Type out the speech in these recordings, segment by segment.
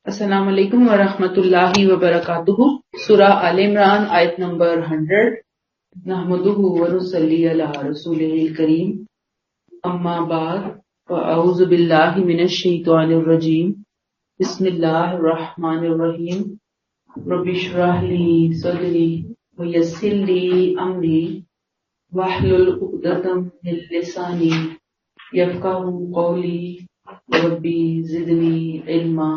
السلام علیکم ورحمۃ اللہ وبرکاتہ۔ سورہ آل عمران آیت نمبر 100۔ نحمدہ ونصلی علی رسولہ الکریم، اما بعد فاعوذ باللہ من الشیطان الرجیم، بسم اللہ الرحمن الرحیم۔ رب اشرح لی صدری ویسر لی امری واحلل عقدۃ من لسانی یفقہوا قولی ربی زدنی علما۔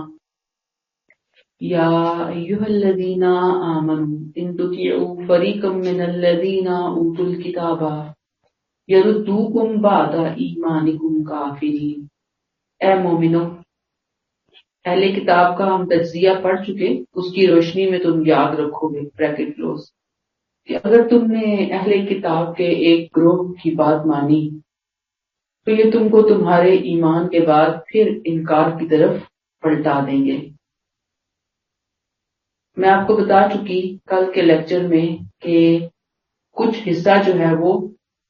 یا ایھا الذین آمنوا ان تطیعوا فریقا من الذین اوتوا الکتاب یردوکم بعد ایمانکم کافرین۔ اے مومنو، اہل کتاب کا ہم تجزیہ پڑھ چکے، اس کی روشنی میں تم یاد رکھو گے بریکٹ کلوز کہ اگر تم نے اہل کتاب کے ایک گروہ کی بات مانی تو یہ تم کو تمہارے ایمان کے بعد پھر انکار کی طرف پلٹا دیں گے۔ میں آپ کو بتا چکی کل کے لیکچر میں کہ کچھ حصہ جو ہے وہ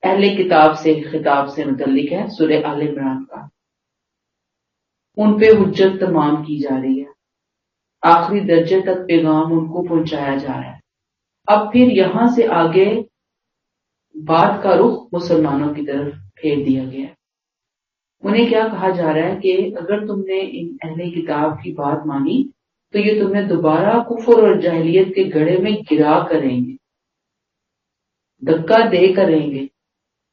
اہل کتاب سے خطاب سے متعلق ہے سورہ آل عمران کا، ان پہ حجت تمام کی جا رہی ہے، آخری درجے تک پیغام ان کو پہنچایا جا رہا ہے۔ اب پھر یہاں سے آگے بات کا رخ مسلمانوں کی طرف پھیر دیا گیا ہے۔ انہیں کیا کہا جا رہا ہے کہ اگر تم نے ان اہل کتاب کی بات مانی تو یہ تمہیں دوبارہ کفر اور جاہلیت کے گڑھے میں گرا کریں گے، دھکا دے کریں گے،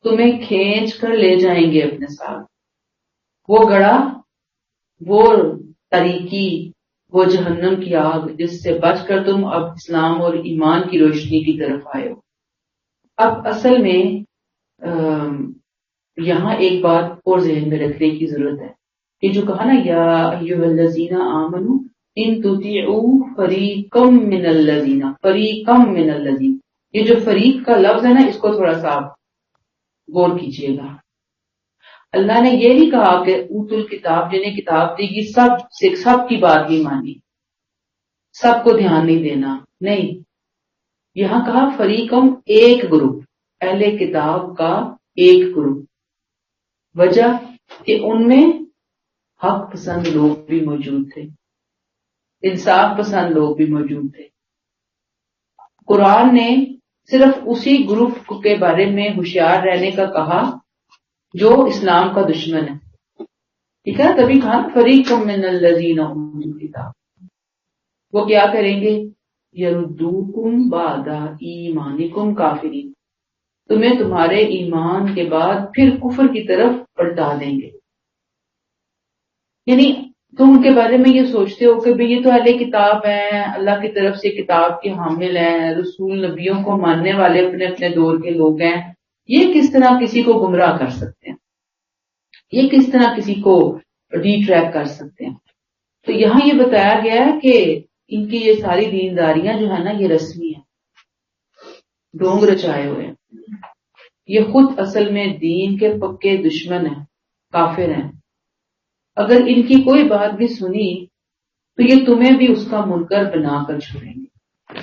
تمہیں کھینچ کر لے جائیں گے اپنے ساتھ۔ وہ گڑھا، وہ تاریکی، وہ جہنم کی آگ جس سے بچ کر تم اب اسلام اور ایمان کی روشنی کی طرف آئے ہو۔ اب اصل میں یہاں ایک بات اور ذہن میں رکھنے کی ضرورت ہے کہ جو کہا نا یا ایھا الذین آمنوا ان تطیعوا فریقا من الذین، فریقا من الذین، یہ جو فریق کا لفظ ہے نا اس کو تھوڑا سا آپ غور کیجئے گا۔ اللہ نے یہ نہیں کہا کہ اوت الکتاب جنہیں کتاب دی گی سب کی بات نہیں مانی، سب کو دھیان نہیں دینا، نہیں، یہاں کہا فریقم، ایک گروپ، اہل کتاب کا ایک گروپ۔ وجہ کہ ان میں حق پسند لوگ بھی موجود تھے، انصاف پسند لوگ بھی موجود تھے۔ قرآن نے صرف اسی گروپ کے بارے میں ہوشیار رہنے کا کہا جو اسلام کا دشمن ہے، ٹھیک ہے، تبھی کہا فریقم من الذین اوتوا الکتاب۔ وہ کیا کریں گے؟ یردوکم بعد ایمانکم کافرین، تمہیں تمہارے ایمان کے بعد پھر کفر کی طرف پلٹا دیں گے۔ یعنی تم ان کے بارے میں یہ سوچتے ہو کہ یہ تو اہل کتاب ہیں، اللہ کی طرف سے کتاب کے حامل ہیں، رسول نبیوں کو ماننے والے اپنے اپنے دور کے لوگ ہیں، یہ کس طرح کسی کو گمراہ کر سکتے ہیں، یہ کس طرح کسی کو ری ٹریک کر سکتے ہیں۔ تو یہاں یہ بتایا گیا ہے کہ ان کی یہ ساری دینداریاں جو ہے نا یہ رسمی ہیں، ڈھونگ رچائے ہوئے ہیں، یہ خود اصل میں دین کے پکے دشمن ہیں، کافر ہیں۔ اگر ان کی کوئی بات بھی سنی تو یہ تمہیں بھی اس کا منکر بنا کر چھوڑیں گے۔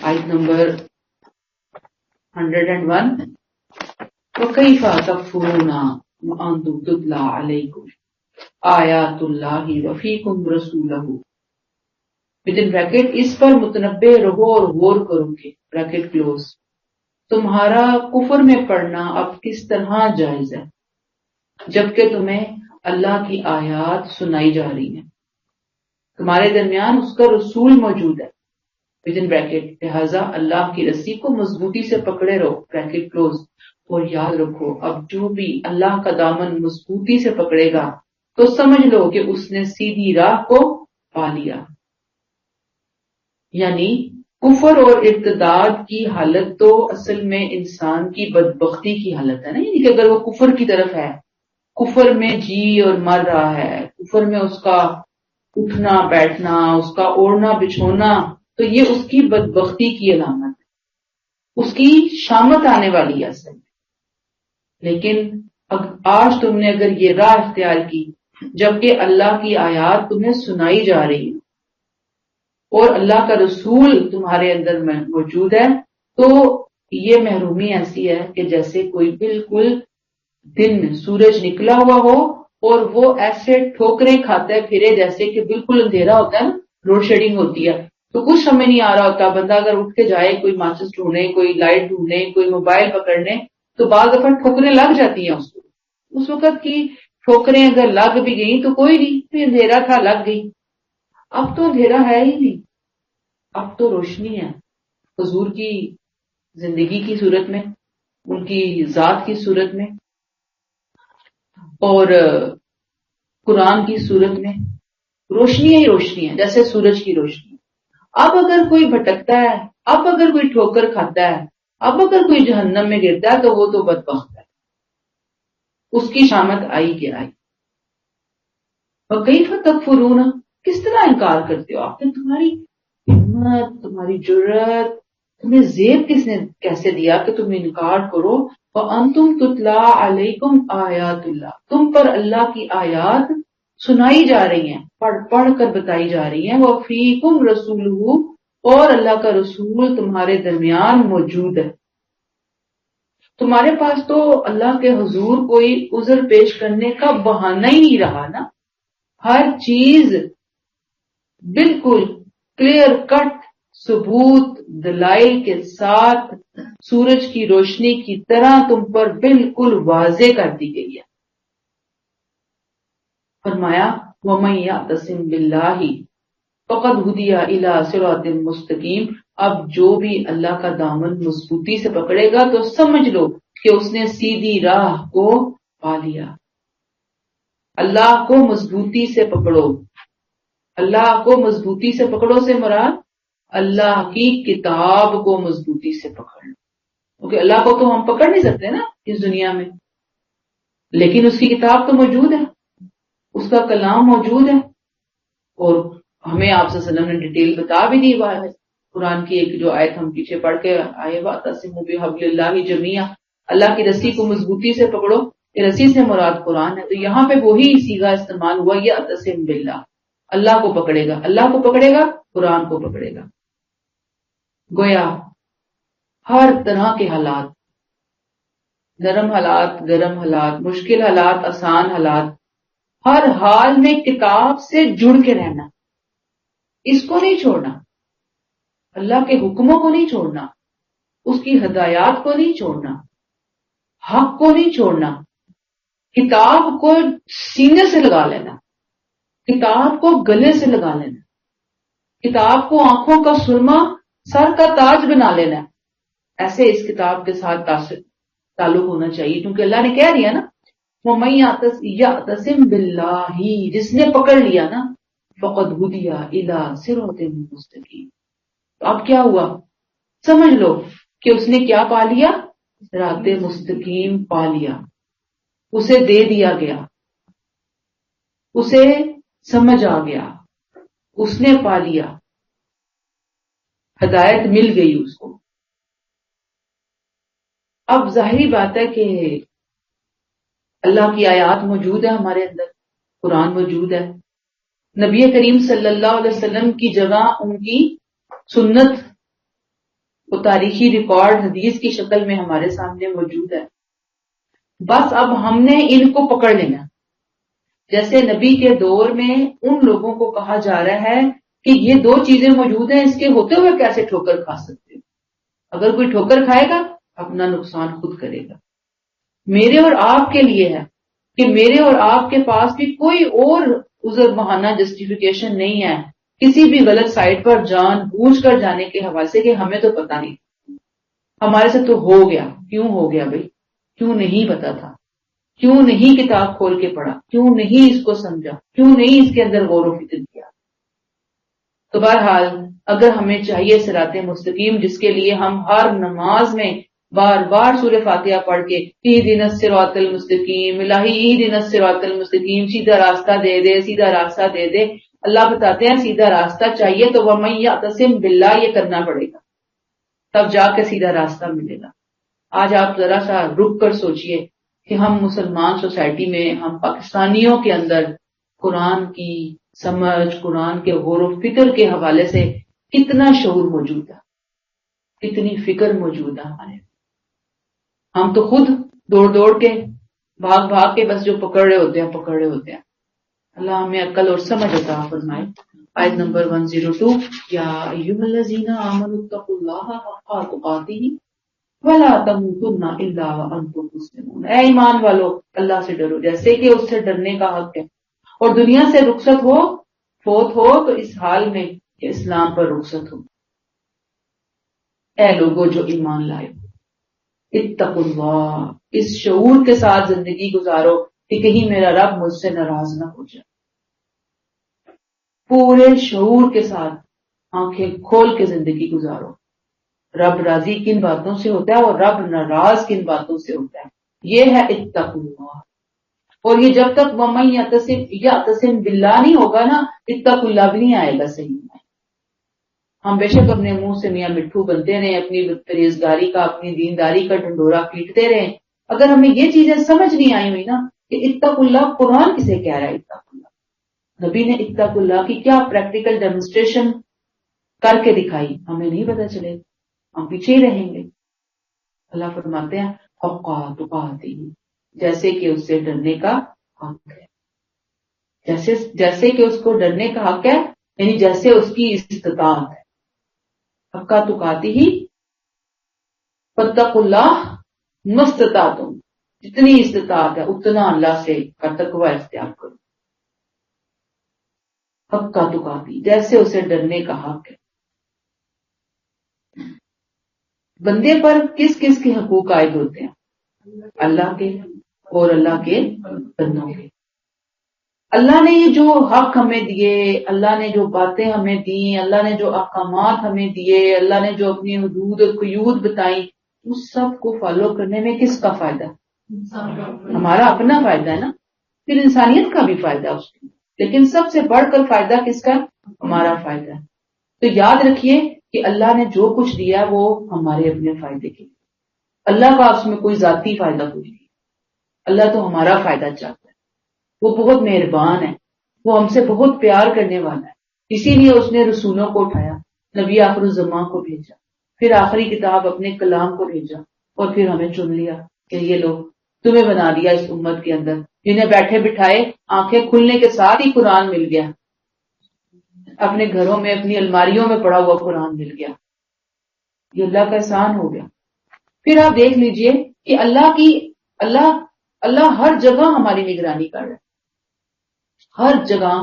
آیت نمبر 101۔ وَكَيْفَ تَكْفُرُونَ وَأَنْتُمْ تُتْلَى عَلَيْكُمْ آیات اللہ وَفِيكُمْ رَسُولُهُ، بدن بریکٹ اس پر متنبع رہو اور غور کرو گے، بریکٹ کلوز، تمہارا کفر میں پڑنا اب کس طرح جائز ہے جبکہ تمہیں اللہ کی آیات سنائی جا رہی ہیں، تمہارے درمیان اس کا رسول موجود ہے، بدن بریکٹ، لہذا اللہ کی رسی کو مضبوطی سے پکڑے رہو، بریکٹ کلوز، اور یاد رکھو اب جو بھی اللہ کا دامن مضبوطی سے پکڑے گا تو سمجھ لو کہ اس نے سیدھی راہ کو پا لیا۔ یعنی کفر اور ارتداد کی حالت تو اصل میں انسان کی بدبختی کی حالت ہے نا، یعنی کہ اگر وہ کفر کی طرف ہے، کفر میں جی اور مر رہا ہے، کفر میں اس کا اٹھنا بیٹھنا، اس کا اوڑھنا بچھونا، تو یہ اس کی بدبختی کی علامت ہے، اس کی شامت آنے والی ہے اصل میں۔ لیکن آج تم نے اگر یہ راہ اختیار کی جبکہ اللہ کی آیات تمہیں سنائی جا رہی ہیں اور اللہ کا رسول تمہارے اندر موجود ہے، تو یہ محرومی ایسی ہے کہ جیسے کوئی بالکل دن سورج نکلا ہوا ہو اور وہ ایسے ٹھوکریں کھاتا ہے پھرے جیسے کہ بالکل اندھیرا ہوتا ہے نا، لوڈ شیڈنگ ہوتی ہے تو کچھ سمجھ نہیں آ رہا ہوتا. بندہ اگر اٹھ کے جائے کوئی ماچس ڈھونڈنے، کوئی لائٹ ڈھونڈنے، کوئی موبائل پکڑنے تو بعض دفعہ ٹھوکریں لگ جاتی ہیں اس کو. اس وقت کی ٹھوکریں اگر لگ بھی گئی تو کوئی نہیں، پھر اندھیرا تھا لگ گئی. اب تو اندھیرا ہے ہی نہیں، اب تو روشنی ہے. حضور کی زندگی کی صورت میں، ان کی ذات کی صورت میں اور قرآن کی صورت میں روشنی ہی روشنی ہے جیسے سورج کی روشنی. اب اگر کوئی بھٹکتا ہے، اب اگر کوئی ٹھوکر کھاتا ہے، اب اگر کوئی جہنم میں گرتا ہے تو وہ تو بدبخت ہے، اس کی شامت آئی کہ آئی. وَكَيْفَ تَكْفُرُونَ، کس طرح انکار کرتے ہو آپ نے؟ تمہاری ہمت، تمہاری جرت، تمہیں زیب کس نے کیسے دیا کہ تم انکار کرو؟ وَأَنْتُمْ تُتْلَىٰ عَلَيْكُمْ آیات اللہ، تم پر اللہ کی آیات سنائی جا رہی ہیں، پڑھ پڑھ کر بتائی جا رہی ہیں. وَفِيكُمْ رَسُولُهُ، اور اللہ کا رسول تمہارے درمیان موجود ہے. تمہارے پاس تو اللہ کے حضور کوئی عذر پیش کرنے کا بہانہ ہی نہیں رہا نا. ہر چیز بالکل کلیئر کٹ ثبوت دلائل کے ساتھ سورج کی روشنی کی طرح تم پر بالکل واضح کر دی گئی ہے. فرمایا وَمَن يَعْتَصِم بِاللَّهِ فَقَدْ هُدِیَ إِلَىٰ صِرَاطٍ مُسْتَقِیمٍ، اب جو بھی اللہ کا دامن مضبوطی سے پکڑے گا تو سمجھ لو کہ اس نے سیدھی راہ کو پا لیا. اللہ کو مضبوطی سے پکڑو. اللہ کو مضبوطی سے پکڑو سے مراد اللہ کی کتاب کو مضبوطی سے پکڑ لو، کیونکہ اللہ کو تو ہم پکڑ نہیں سکتے نا اس دنیا میں، لیکن اس کی کتاب تو موجود ہے، اس کا کلام موجود ہے. اور ہمیں آپ صلی اللہ علیہ وسلم نے ڈیٹیل بتا بھی دی ہے. قرآن کی ایک جو آیت ہم پیچھے پڑھ کے آئے وَاعْتَصِمُوا بِحَبْلِ اللَّهِ جَمِيعًا، اللہ کی رسی کو مضبوطی سے پکڑو. یہ رسی سے مراد قرآن ہے. تو یہاں پہ وہی صیغہ استعمال ہوا یَعْتَصِم بِاللَّهِ، اللہ کو پکڑے گا. اللہ کو پکڑے گا، قرآن کو پکڑے گا. گویا ہر طرح کے حالات، نرم حالات، گرم حالات، مشکل حالات، آسان حالات، ہر حال میں کتاب سے جڑ کے رہنا، اس کو نہیں چھوڑنا، اللہ کے حکموں کو نہیں چھوڑنا، اس کی ہدایات کو نہیں چھوڑنا، حق کو نہیں چھوڑنا. کتاب کو سینے سے لگا لینا، کتاب کو گلے سے لگا لینا، کتاب کو آنکھوں کا سرما سر کا تاج بنا لینا. ایسے اس کتاب کے ساتھ تعلق ہونا چاہیے، کیونکہ اللہ نے کہہ دیا نا وَمَن يَعْتَصِم بِاللَّهِ، جس نے پکڑ لیا نا فَقَدْ هُدِیَ إِلَىٰ صِرَاطٍ مُسْتَقِیمٍ. تو اب کیا ہوا؟ سمجھ لو کہ اس نے کیا پا لیا؟ صراط مستقیم پا لیا، اسے دے دیا گیا، اسے سمجھ آ گیا، اس نے پا لیا، ہدایت مل گئی اس کو. اب ظاہری بات ہے کہ اللہ کی آیات موجود ہے ہمارے اندر، قرآن موجود ہے. نبی کریم صلی اللہ علیہ وسلم کی جگہ ان کی سنت وہ تاریخی ریکارڈ حدیث کی شکل میں ہمارے سامنے موجود ہے. بس اب ہم نے ان کو پکڑ لینا. جیسے نبی کے دور میں ان لوگوں کو کہا جا رہا ہے کہ یہ دو چیزیں موجود ہیں، اس کے ہوتے ہوئے کیسے ٹھوکر کھا سکتے ہو؟ اگر کوئی ٹھوکر کھائے گا اپنا نقصان خود کرے گا. میرے اور آپ کے لیے ہے کہ میرے اور آپ کے پاس بھی کوئی اور عذر بہانہ جسٹیفیکیشن نہیں ہے کسی بھی غلط سائٹ پر جان بوجھ کر جانے کے حوالے سے کہ ہمیں تو پتہ نہیں، ہمارے سے تو ہو گیا. کیوں ہو گیا بھائی؟ کیوں نہیں پتا تھا؟ کیوں نہیں کتاب کھول کے پڑھا؟ کیوں نہیں اس کو سمجھا؟ کیوں نہیں اس کے اندر غور و فکر کیا؟ تو بہرحال اگر ہمیں چاہیے صراط مستقیم، جس کے لیے ہم ہر نماز میں بار بار سورہ فاتحہ پڑھ کے اہدنا الصراط المستقیم، الہی اہدنا الصراط المستقیم، سیدھا راستہ دے دے، سیدھا راستہ دے دے. اللہ بتاتے ہیں سیدھا راستہ چاہیے تو وَمَن يَعْتَصِم بِاللَّهِ یہ کرنا پڑے گا، تب جا کے سیدھا راستہ ملے گا. آج آپ ذرا سا رک کر سوچئے کہ ہم مسلمان سوسائٹی میں، ہم پاکستانیوں کے اندر قرآن کی سمجھ، قرآن کے غور و فکر کے حوالے سے کتنا شعور موجود ہے، کتنی فکر موجود ہے ہمارے. ہم تو خود دوڑ دوڑ کے بھاگ بھاگ کے بس جو پکڑ رہے ہوتے ہیں. اللہ ہمیں عقل اور سمجھ عطا فرمائے. آیت نمبر 102 یا ایھا الذین آمنوا اتقوا اللہ حق تقاتہ ولا تموتن الا وانتم مسلمون. اے ایمان والو اللہ سے ڈرو جیسے کہ اس سے ڈرنے کا حق ہے، اور دنیا سے رخصت ہو فوت ہو تو اس حال میں کہ اسلام پر رخصت ہو. اے لوگوں جو ایمان لائے، اتقوا اللہ، اس شعور کے ساتھ زندگی گزارو کہ کہیں میرا رب مجھ سے ناراض نہ ہو جائے. پورے شعور کے ساتھ آنکھیں کھول کے زندگی گزارو. رب راضی کن باتوں سے ہوتا ہے اور رب ناراض کن باتوں سے ہوتا ہے، یہ ہے اتقوا اللہ. اور یہ جب تک ومن یعتصم باللہ نہیں ہوگا نا، اتقوا اللہ بھی نہیں آئے گا صحیح میں. ہم بے شک اپنے منہ سے میاں مٹھو بنتے رہے، اپنی پرہیزگاری کا اپنی دینداری کا ڈھنڈورا پیٹتے رہے، اگر ہمیں یہ چیزیں سمجھ نہیں آئی ہوئی نا کہ اتقوا اللہ قرآن کسے کہہ رہا ہے، اتقوا اللہ نبی نے اتقوا اللہ کی کیا پریکٹیکل ڈیمونسٹریشن کر کے دکھائی، ہمیں نہیں پتہ چلے ہم پیچھے ہی رہیں گے. اللہ فرماتے ہیں حق تقاتہ، جیسے کہ اس سے ڈرنے کا حق ہے، جیسے کہ اس کو ڈرنے کا حق ہے، یعنی جیسے اس کی استطاعت ہے. حق تقاتہ فاتقوا اللہ مستطعتم، جتنی استطاعت ہے اتنا اللہ سے کا تقوی اختیار کرو. حق تقاتہ جیسے اسے ڈرنے کا حق ہے. بندے پر کس کس کے حقوق عائد ہوتے ہیں؟ اللہ کے اور اللہ کے بندوں کے. اللہ نے یہ جو حق ہمیں دیے، اللہ نے جو باتیں ہمیں دی، اللہ نے جو احکامات ہمیں دیے، اللہ نے جو اپنی حدود اور قیود بتائی، اس سب کو فالو کرنے میں کس کا فائدہ؟ ہمارا اپنا فائدہ ہے نا، پھر انسانیت کا بھی فائدہ اس کے، لیکن سب سے بڑھ کر فائدہ کس کا؟ ہمارا فائدہ ہے. تو یاد رکھیے کہ اللہ نے جو کچھ دیا وہ ہمارے اپنے فائدے کے لیے. اللہ کا اس میں کوئی ذاتی فائدہ کوئی نہیں. اللہ تو ہمارا فائدہ چاہتا ہے. وہ بہت مہربان ہے، وہ ہم سے بہت پیار کرنے والا ہے. اسی لیے اس نے رسولوں کو اٹھایا، نبی آخر الزماں کو بھیجا، پھر آخری کتاب اپنے کلام کو بھیجا، اور پھر ہمیں چن لیا کہ یہ لوگ تمہیں بنا دیا اس امت کے اندر، جنہیں بیٹھے بٹھائے آنکھیں کھلنے کے ساتھ ہی قرآن مل گیا، اپنے گھروں میں اپنی الماریوں میں پڑا ہوا قرآن مل گیا. یہ اللہ کا احسان ہو گیا. پھر آپ دیکھ لیجئے کہ اللہ ہر جگہ ہماری نگرانی کر رہا ہے، ہر جگہ،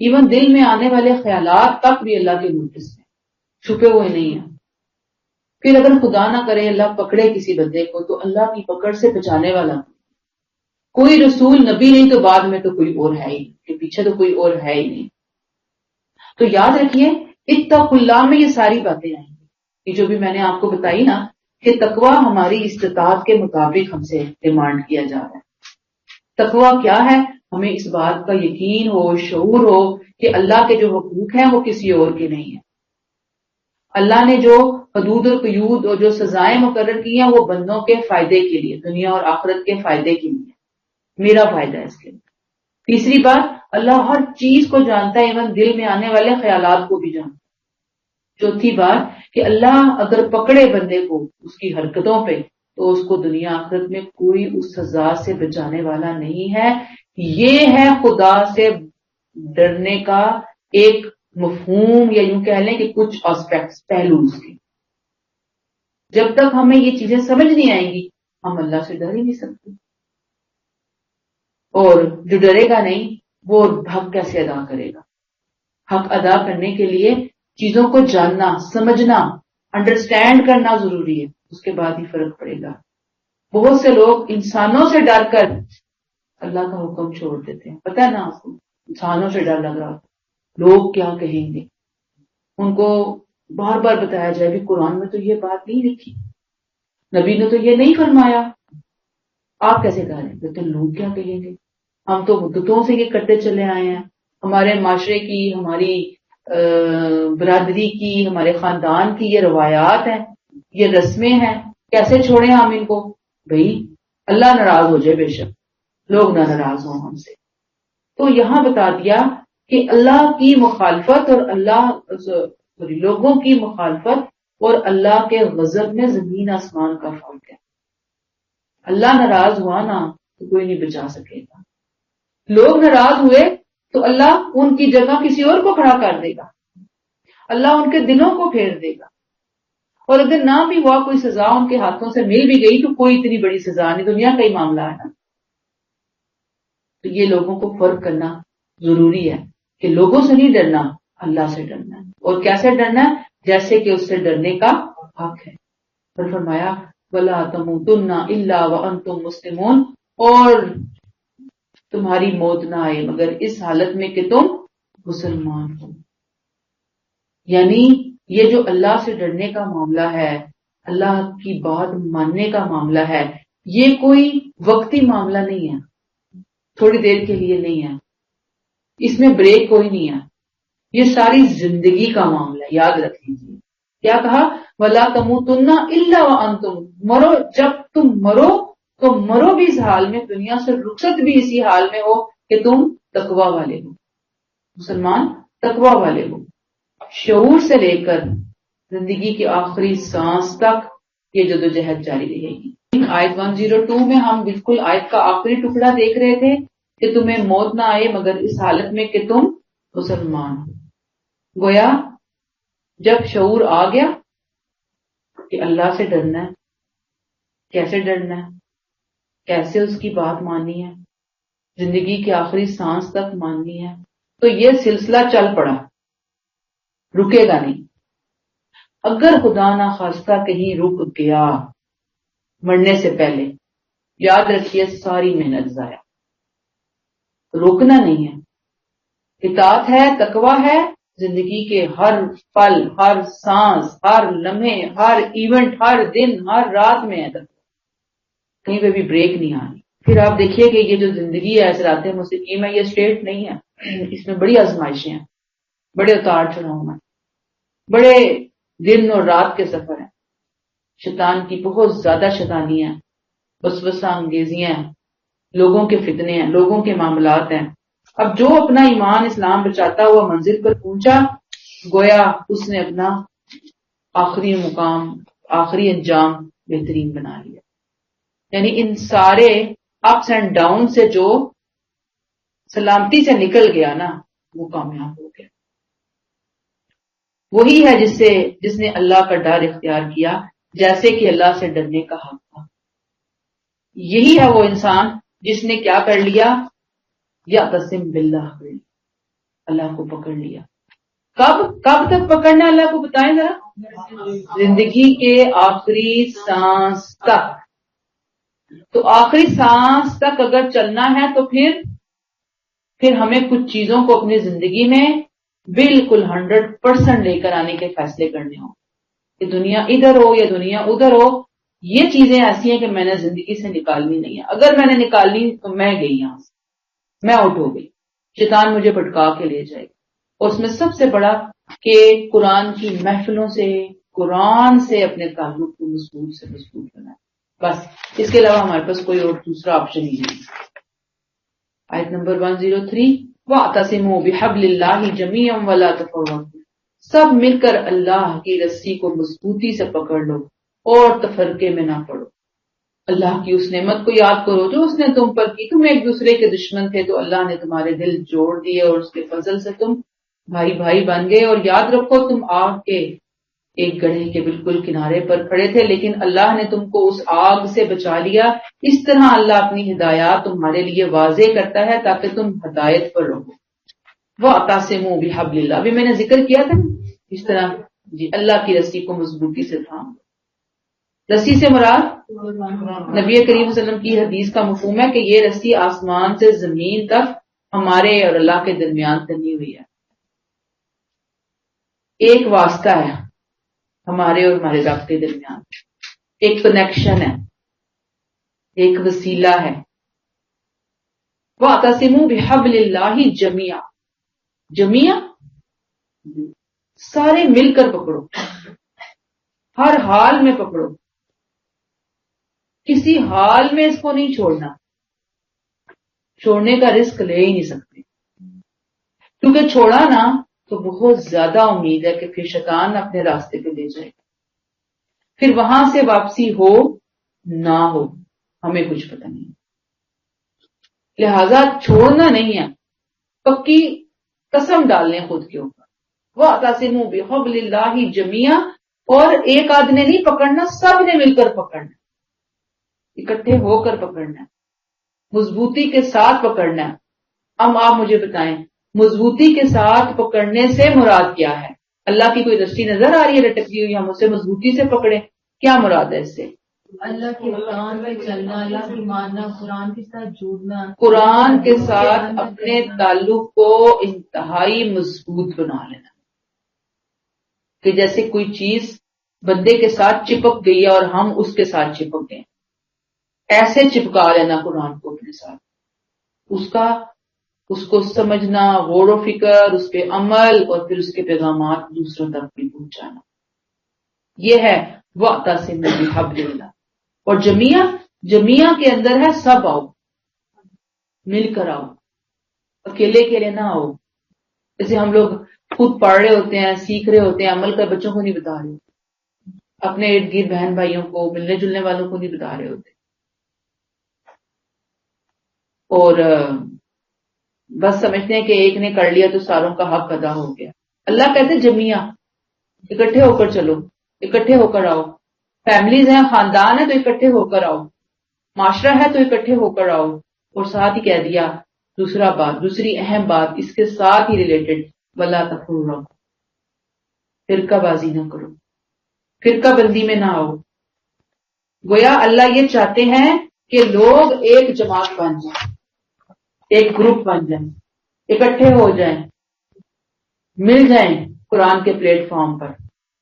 ایون دل میں آنے والے خیالات تک بھی اللہ کے نوٹس میں چھپے ہوئے نہیں ہیں. پھر اگر خدا نہ کرے اللہ پکڑے کسی بندے کو تو اللہ کی پکڑ سے بچانے والا کوئی رسول نبی نہیں تو بعد میں تو کوئی اور ہے ہی، کہ پیچھے تو کوئی اور ہے ہی نہیں. تو یاد رکھیے اتقوا اللہ میں یہ ساری باتیں آئیں گی، یہ جو بھی میں نے آپ کو بتائی نا کہ تقوی ہماری استطاعت کے مطابق ہم سے ڈیمانڈ کیا جا رہا ہے. تقوی کیا ہے؟ ہمیں اس بات کا یقین ہو، شعور ہو کہ اللہ کے جو حقوق ہیں وہ کسی اور کے نہیں ہیں. اللہ نے جو حدود اور قیود اور جو سزائیں مقرر کی ہیں وہ بندوں کے فائدے کے لیے، دنیا اور آخرت کے فائدے کے لیے، میرا فائدہ ہے اس کے لیے. تیسری بات، اللہ ہر چیز کو جانتا ہے، ایون دل میں آنے والے خیالات کو بھی جانتا ہے. چوتھی بات کہ اللہ اگر پکڑے بندے کو اس کی حرکتوں پہ تو اس کو دنیا آخرت میں کوئی اس سزا سے بچانے والا نہیں ہے. یہ ہے خدا سے ڈرنے کا ایک مفہوم، یا یوں کہہ لیں کہ کچھ آسپیکٹس، پہلو اس کے. جب تک ہمیں یہ چیزیں سمجھ نہیں آئیں گی ہم اللہ سے ڈر ہی نہیں سکتے. اور جو ڈرے گا نہیں وہ حق کیسے ادا کرے گا؟ حق ادا کرنے کے لیے چیزوں کو جاننا، سمجھنا، انڈرسٹینڈ کرنا ضروری ہے، اس کے بعد ہی فرق پڑے گا. بہت سے لوگ انسانوں سے ڈر کر اللہ کا حکم چھوڑ دیتے ہیں. پتہ ہے نا آپ کو، انسانوں سے ڈر لگ رہا، لوگ کیا کہیں گے. ان کو بار بار بتایا جائے بھی قرآن میں تو یہ بات نہیں لکھی، نبی نے تو یہ نہیں فرمایا، آپ کیسے کہہ رہے ہیں؟ تو لوگ کیا کہیں گے، ہم تو مدتوں سے یہ کرتے چلے آئے ہیں، ہمارے معاشرے کی، ہماری برادری کی، ہمارے خاندان کی یہ روایات ہیں، یہ رسمیں ہیں، کیسے چھوڑیں ہم ان کو؟ بھئی اللہ ناراض ہو جائے، بے شک لوگ نہ ناراض ہوں ہم سے. تو یہاں بتا دیا کہ اللہ کی مخالفت اور لوگوں کی مخالفت اور اللہ کے غضب میں زمین آسمان کا فرق ہے. اللہ ناراض ہوا نا تو کوئی نہیں بچا سکے گا. لوگ ناراض ہوئے تو اللہ ان کی جگہ کسی اور کو کھڑا کر دے گا, اللہ ان کے دلوں کو پھیر دے گا. اور اگر نہ بھی ہوا کوئی سزا ان کے ہاتھوں سے مل بھی گئی تو کوئی اتنی بڑی سزا نہیں, دنیا کا ہی معاملہ ہے نا. تو یہ لوگوں کو فرق کرنا ضروری ہے کہ لوگوں سے نہیں ڈرنا, اللہ سے ڈرنا ہے. اور کیسے ڈرنا ہے؟ جیسے کہ اس سے ڈرنے کا حق ہے. اور فرمایا وَلَا تَمُوتُنَّ إِلَّا وَأَنْتُمْ مُسْلِمُونَ, اور تمہاری موت نہ آئے مگر اس حالت میں کہ تم مسلمان ہو. یعنی یہ جو اللہ سے ڈرنے کا معاملہ ہے, اللہ کی بات ماننے کا معاملہ ہے, یہ کوئی وقتی معاملہ نہیں ہے, تھوڑی دیر کے لیے نہیں ہے, اس میں بریک کوئی نہیں ہے, یہ ساری زندگی کا معاملہ ہے. یاد رکھ لیجیے کیا کہا, وَلَا تَمُوتُنَّ إِلَّا وَأَنْتُمْ, مرو, جب تم مرو تو مرو بھی اس حال میں, دنیا سے رخصت بھی اسی حال میں ہو کہ تم تقوی والے ہو, مسلمان تقوی والے ہو. شعور سے لے کر زندگی کی آخری سانس تک یہ جدوجہد جاری رہے گی. آیت 102 میں ہم بالکل آیت کا آخری ٹکڑا دیکھ رہے تھے کہ تمہیں موت نہ آئے مگر اس حالت میں کہ تم مسلمان ہو. گویا جب شعور آ گیا کہ اللہ سے ڈرنا ہے, کیسے ڈرنا ہے, کیسے اس کی بات ماننی ہے, زندگی کی آخری سانس تک ماننی ہے, تو یہ سلسلہ چل پڑا, رکے گا نہیں. اگر خدا نہ خواستہ کہیں رک گیا مرنے سے پہلے, یاد رکھیے ساری محنت ضائع. روکنا نہیں ہے, اطاعت ہے, تقویٰ ہے, زندگی کے ہر پل, ہر سانس, ہر لمحے, ہر ایونٹ, ہر دن, ہر رات میں ہے, کہیں پہ بھی بریک نہیں آنی. پھر آپ دیکھیے کہ یہ جو زندگی ہے صراط مستقیم ہے, یہ اسٹیٹ نہیں ہے, اس میں بڑی آزمائشیں ہیں, بڑے اتار چڑھاؤ ہیں, بڑے دن اور رات کے سفر ہیں, شیطان کی بہت زیادہ شیطانی ہے, وسوسہ انگیزیاں ہیں, لوگوں کے فتنے ہیں, لوگوں کے معاملات ہیں. اب جو اپنا ایمان اسلام بچاتا ہوا منزل پر پہنچا, گویا اس نے اپنا آخری مقام, آخری انجام بہترین بنا لیا. یعنی ان سارے اپس اینڈ ڈاؤن سے جو سلامتی سے نکل گیا نا, وہ کامیاب ہو گیا. وہی ہے جس نے اللہ کا ڈر اختیار کیا, جیسے کہ اللہ سے ڈرنے کا حق تھا. یہی ہے وہ انسان جس نے کیا کر لیا, یا قسم باللہ کر لیا, اللہ کو پکڑ لیا. کب تک پکڑنا اللہ کو بتائیں ذرا, زندگی کے آخری سانس تک. تو آخری سانس تک اگر چلنا ہے تو پھر ہمیں کچھ چیزوں کو اپنی زندگی میں بالکل 100% لے کر آنے کے فیصلے کرنے ہوں کہ دنیا ادھر ہو یا دنیا ادھر ہو, یہ چیزیں ایسی ہیں کہ میں نے زندگی سے نکالنی نہیں ہے. اگر میں نے نکالنی تو میں گئی یہاں سے, میں آؤٹ ہو گئی, شیطان مجھے بھٹکا کے لے جائے گا. اور اس میں سب سے بڑا کہ قرآن کی محفلوں سے, قرآن سے اپنے تعلق کو مضبوط سے مضبوط بنائے. بس اس کے علاوہ ہمارے پاس کوئی اور دوسرا آپشن ہی نہیں. آیت نمبر 103, وَاعْتَصِمُوا بِحَبْلِ اللَّهِ جَمِيعًا وَلَا تَفَرَّقُوا, سب مل کر اللہ کی رسی کو مضبوطی سے پکڑ لو اور تفرقے میں نہ پڑو. اللہ کی اس نعمت کو یاد کرو جو اس نے تم پر کی. تم ایک دوسرے کے دشمن تھے تو اللہ نے تمہارے دل جوڑ دیے اور اس کے فضل سے تم بھائی بھائی بن گئے. اور یاد رکھو تم آگ کے ایک گڑھے کے بالکل کنارے پر کھڑے تھے, لیکن اللہ نے تم کو اس آگ سے بچا لیا. اس طرح اللہ اپنی ہدایات تمہارے لیے واضح کرتا ہے تاکہ تم ہدایت پر رہو. وَاعْتَصِمُوا بِحَبْلِ اللَّهِ, ابھی میں نے ذکر کیا تھا اس طرح جی اللہ کی رسی کو مضبوطی سے تھام. رسی سے مراد نبی کریم صلی اللہ علیہ وسلم کی حدیث کا مفہوم ہے کہ یہ رسی آسمان سے زمین تک ہمارے اور اللہ کے درمیان تنی ہوئی ہے. ایک واسطہ ہے ہمارے اور ہمارے رب کے درمیان, ایک کنیکشن ہے, ایک وسیلہ ہے. وَاعْتَصِمُوا بِحَبْلِ اللَّهِ جَمِيعًا, جميعا سارے مل کر پکڑو, ہر حال میں پکڑو, کسی حال میں اس کو نہیں چھوڑنا. چھوڑنے کا رسک لے ہی نہیں سکتے, کیونکہ چھوڑا نا تو بہت زیادہ امید ہے کہ پھر شیطان اپنے راستے پہ لے جائے گا. پھر وہاں سے واپسی ہو نہ ہو ہمیں کچھ پتہ نہیں. لہذا چھوڑنا نہیں ہے، پکی قسم ڈالنے خود کے اوپر. وَاعْتَصِمُوا بِحَبْلِ اللَّهِ جَمِيعًا، اور ایک آدمی نے نہیں پکڑنا، سب نے مل کر پکڑنا، اکٹھے ہو کر پکڑنا، مضبوطی کے ساتھ پکڑنا. اب آپ مجھے بتائیں مضبوطی کے ساتھ پکڑنے سے مراد کیا ہے؟ اللہ کی کوئی رسی نظر آ رہی ہے لٹکی ہوئی، ہم اسے مضبوطی سے پکڑیں، کیا مراد ہے اس سے؟ اللہ کے قرآن پہ چلنا، اللہ کی ماننا، قرآن کے ساتھ جڑنا، قرآن کے ساتھ اپنے تعلق کو انتہائی مضبوط بنا لینا، کہ جیسے کوئی چیز بندے کے ساتھ چپک گئی ہے اور ہم اس کے ساتھ چپک گئے، ایسے چپکا لینا قرآن کو اپنے ساتھ، اس کو سمجھنا، غور و فکر، اس پہ عمل، اور پھر اس کے پیغامات دوسروں تک بھی پہنچانا. یہ ہے وَاعْتَصِمُوا بِحَبْلِ اللَّهِ. اور جميعا کے اندر ہے سب آؤ، مل کر آؤ، اکیلے نہ آؤ. جیسے ہم لوگ خود پڑھ رہے ہوتے ہیں، سیکھ رہے ہوتے ہیں، عمل کر بچوں کو نہیں بتا رہے ہوتے، اپنے ارد گرد بہن بھائیوں کو، ملنے جلنے والوں کو نہیں بتا رہے ہوتے، اور بس سمجھتے ہیں کہ ایک نے کر لیا تو ساروں کا حق ادا ہو گیا. اللہ کہتے جميعا، اکٹھے ہو کر چلو، اکٹھے ہو کر آؤ. فیملیز ہیں، خاندان ہے تو اکٹھے ہو کر آؤ، معاشرہ ہے تو اکٹھے ہو کر آؤ. اور ساتھ ہی کہہ دیا دوسری اہم بات اس کے ساتھ ہی ریلیٹڈ، وَلَا تَفَرَّقُوا، فرقہ بازی نہ کرو، فرقہ بندی میں نہ آؤ. گویا اللہ یہ چاہتے ہیں کہ لوگ ایک جماعت بن جائیں، ایک گروپ بن جائیں، اکٹھے ہو جائیں، مل جائیں قرآن کے پلیٹ فارم پر،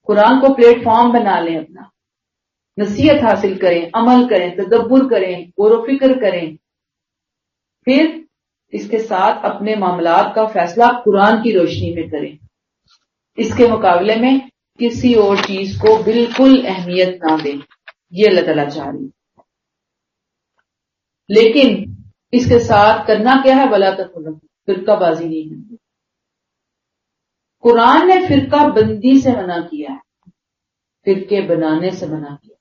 قرآن کو پلیٹ فارم بنا لیں، اپنا نصیحت حاصل کریں، عمل کریں، تدبر کریں، غور و فکر کریں، پھر اس کے ساتھ اپنے معاملات کا فیصلہ قرآن کی روشنی میں کریں. اس کے مقابلے میں کسی اور چیز کو بالکل اہمیت نہ دیں، یہ اللہ تعالیٰ چاہ رہی. لیکن اس کے ساتھ کرنا کیا ہے؟ وَلَا تَفَرَّقُوا، فرقہ بازی نہیں ہے. قرآن نے فرقہ بندی سے منع کیا ہے، فرقے بنانے سے منع کیا،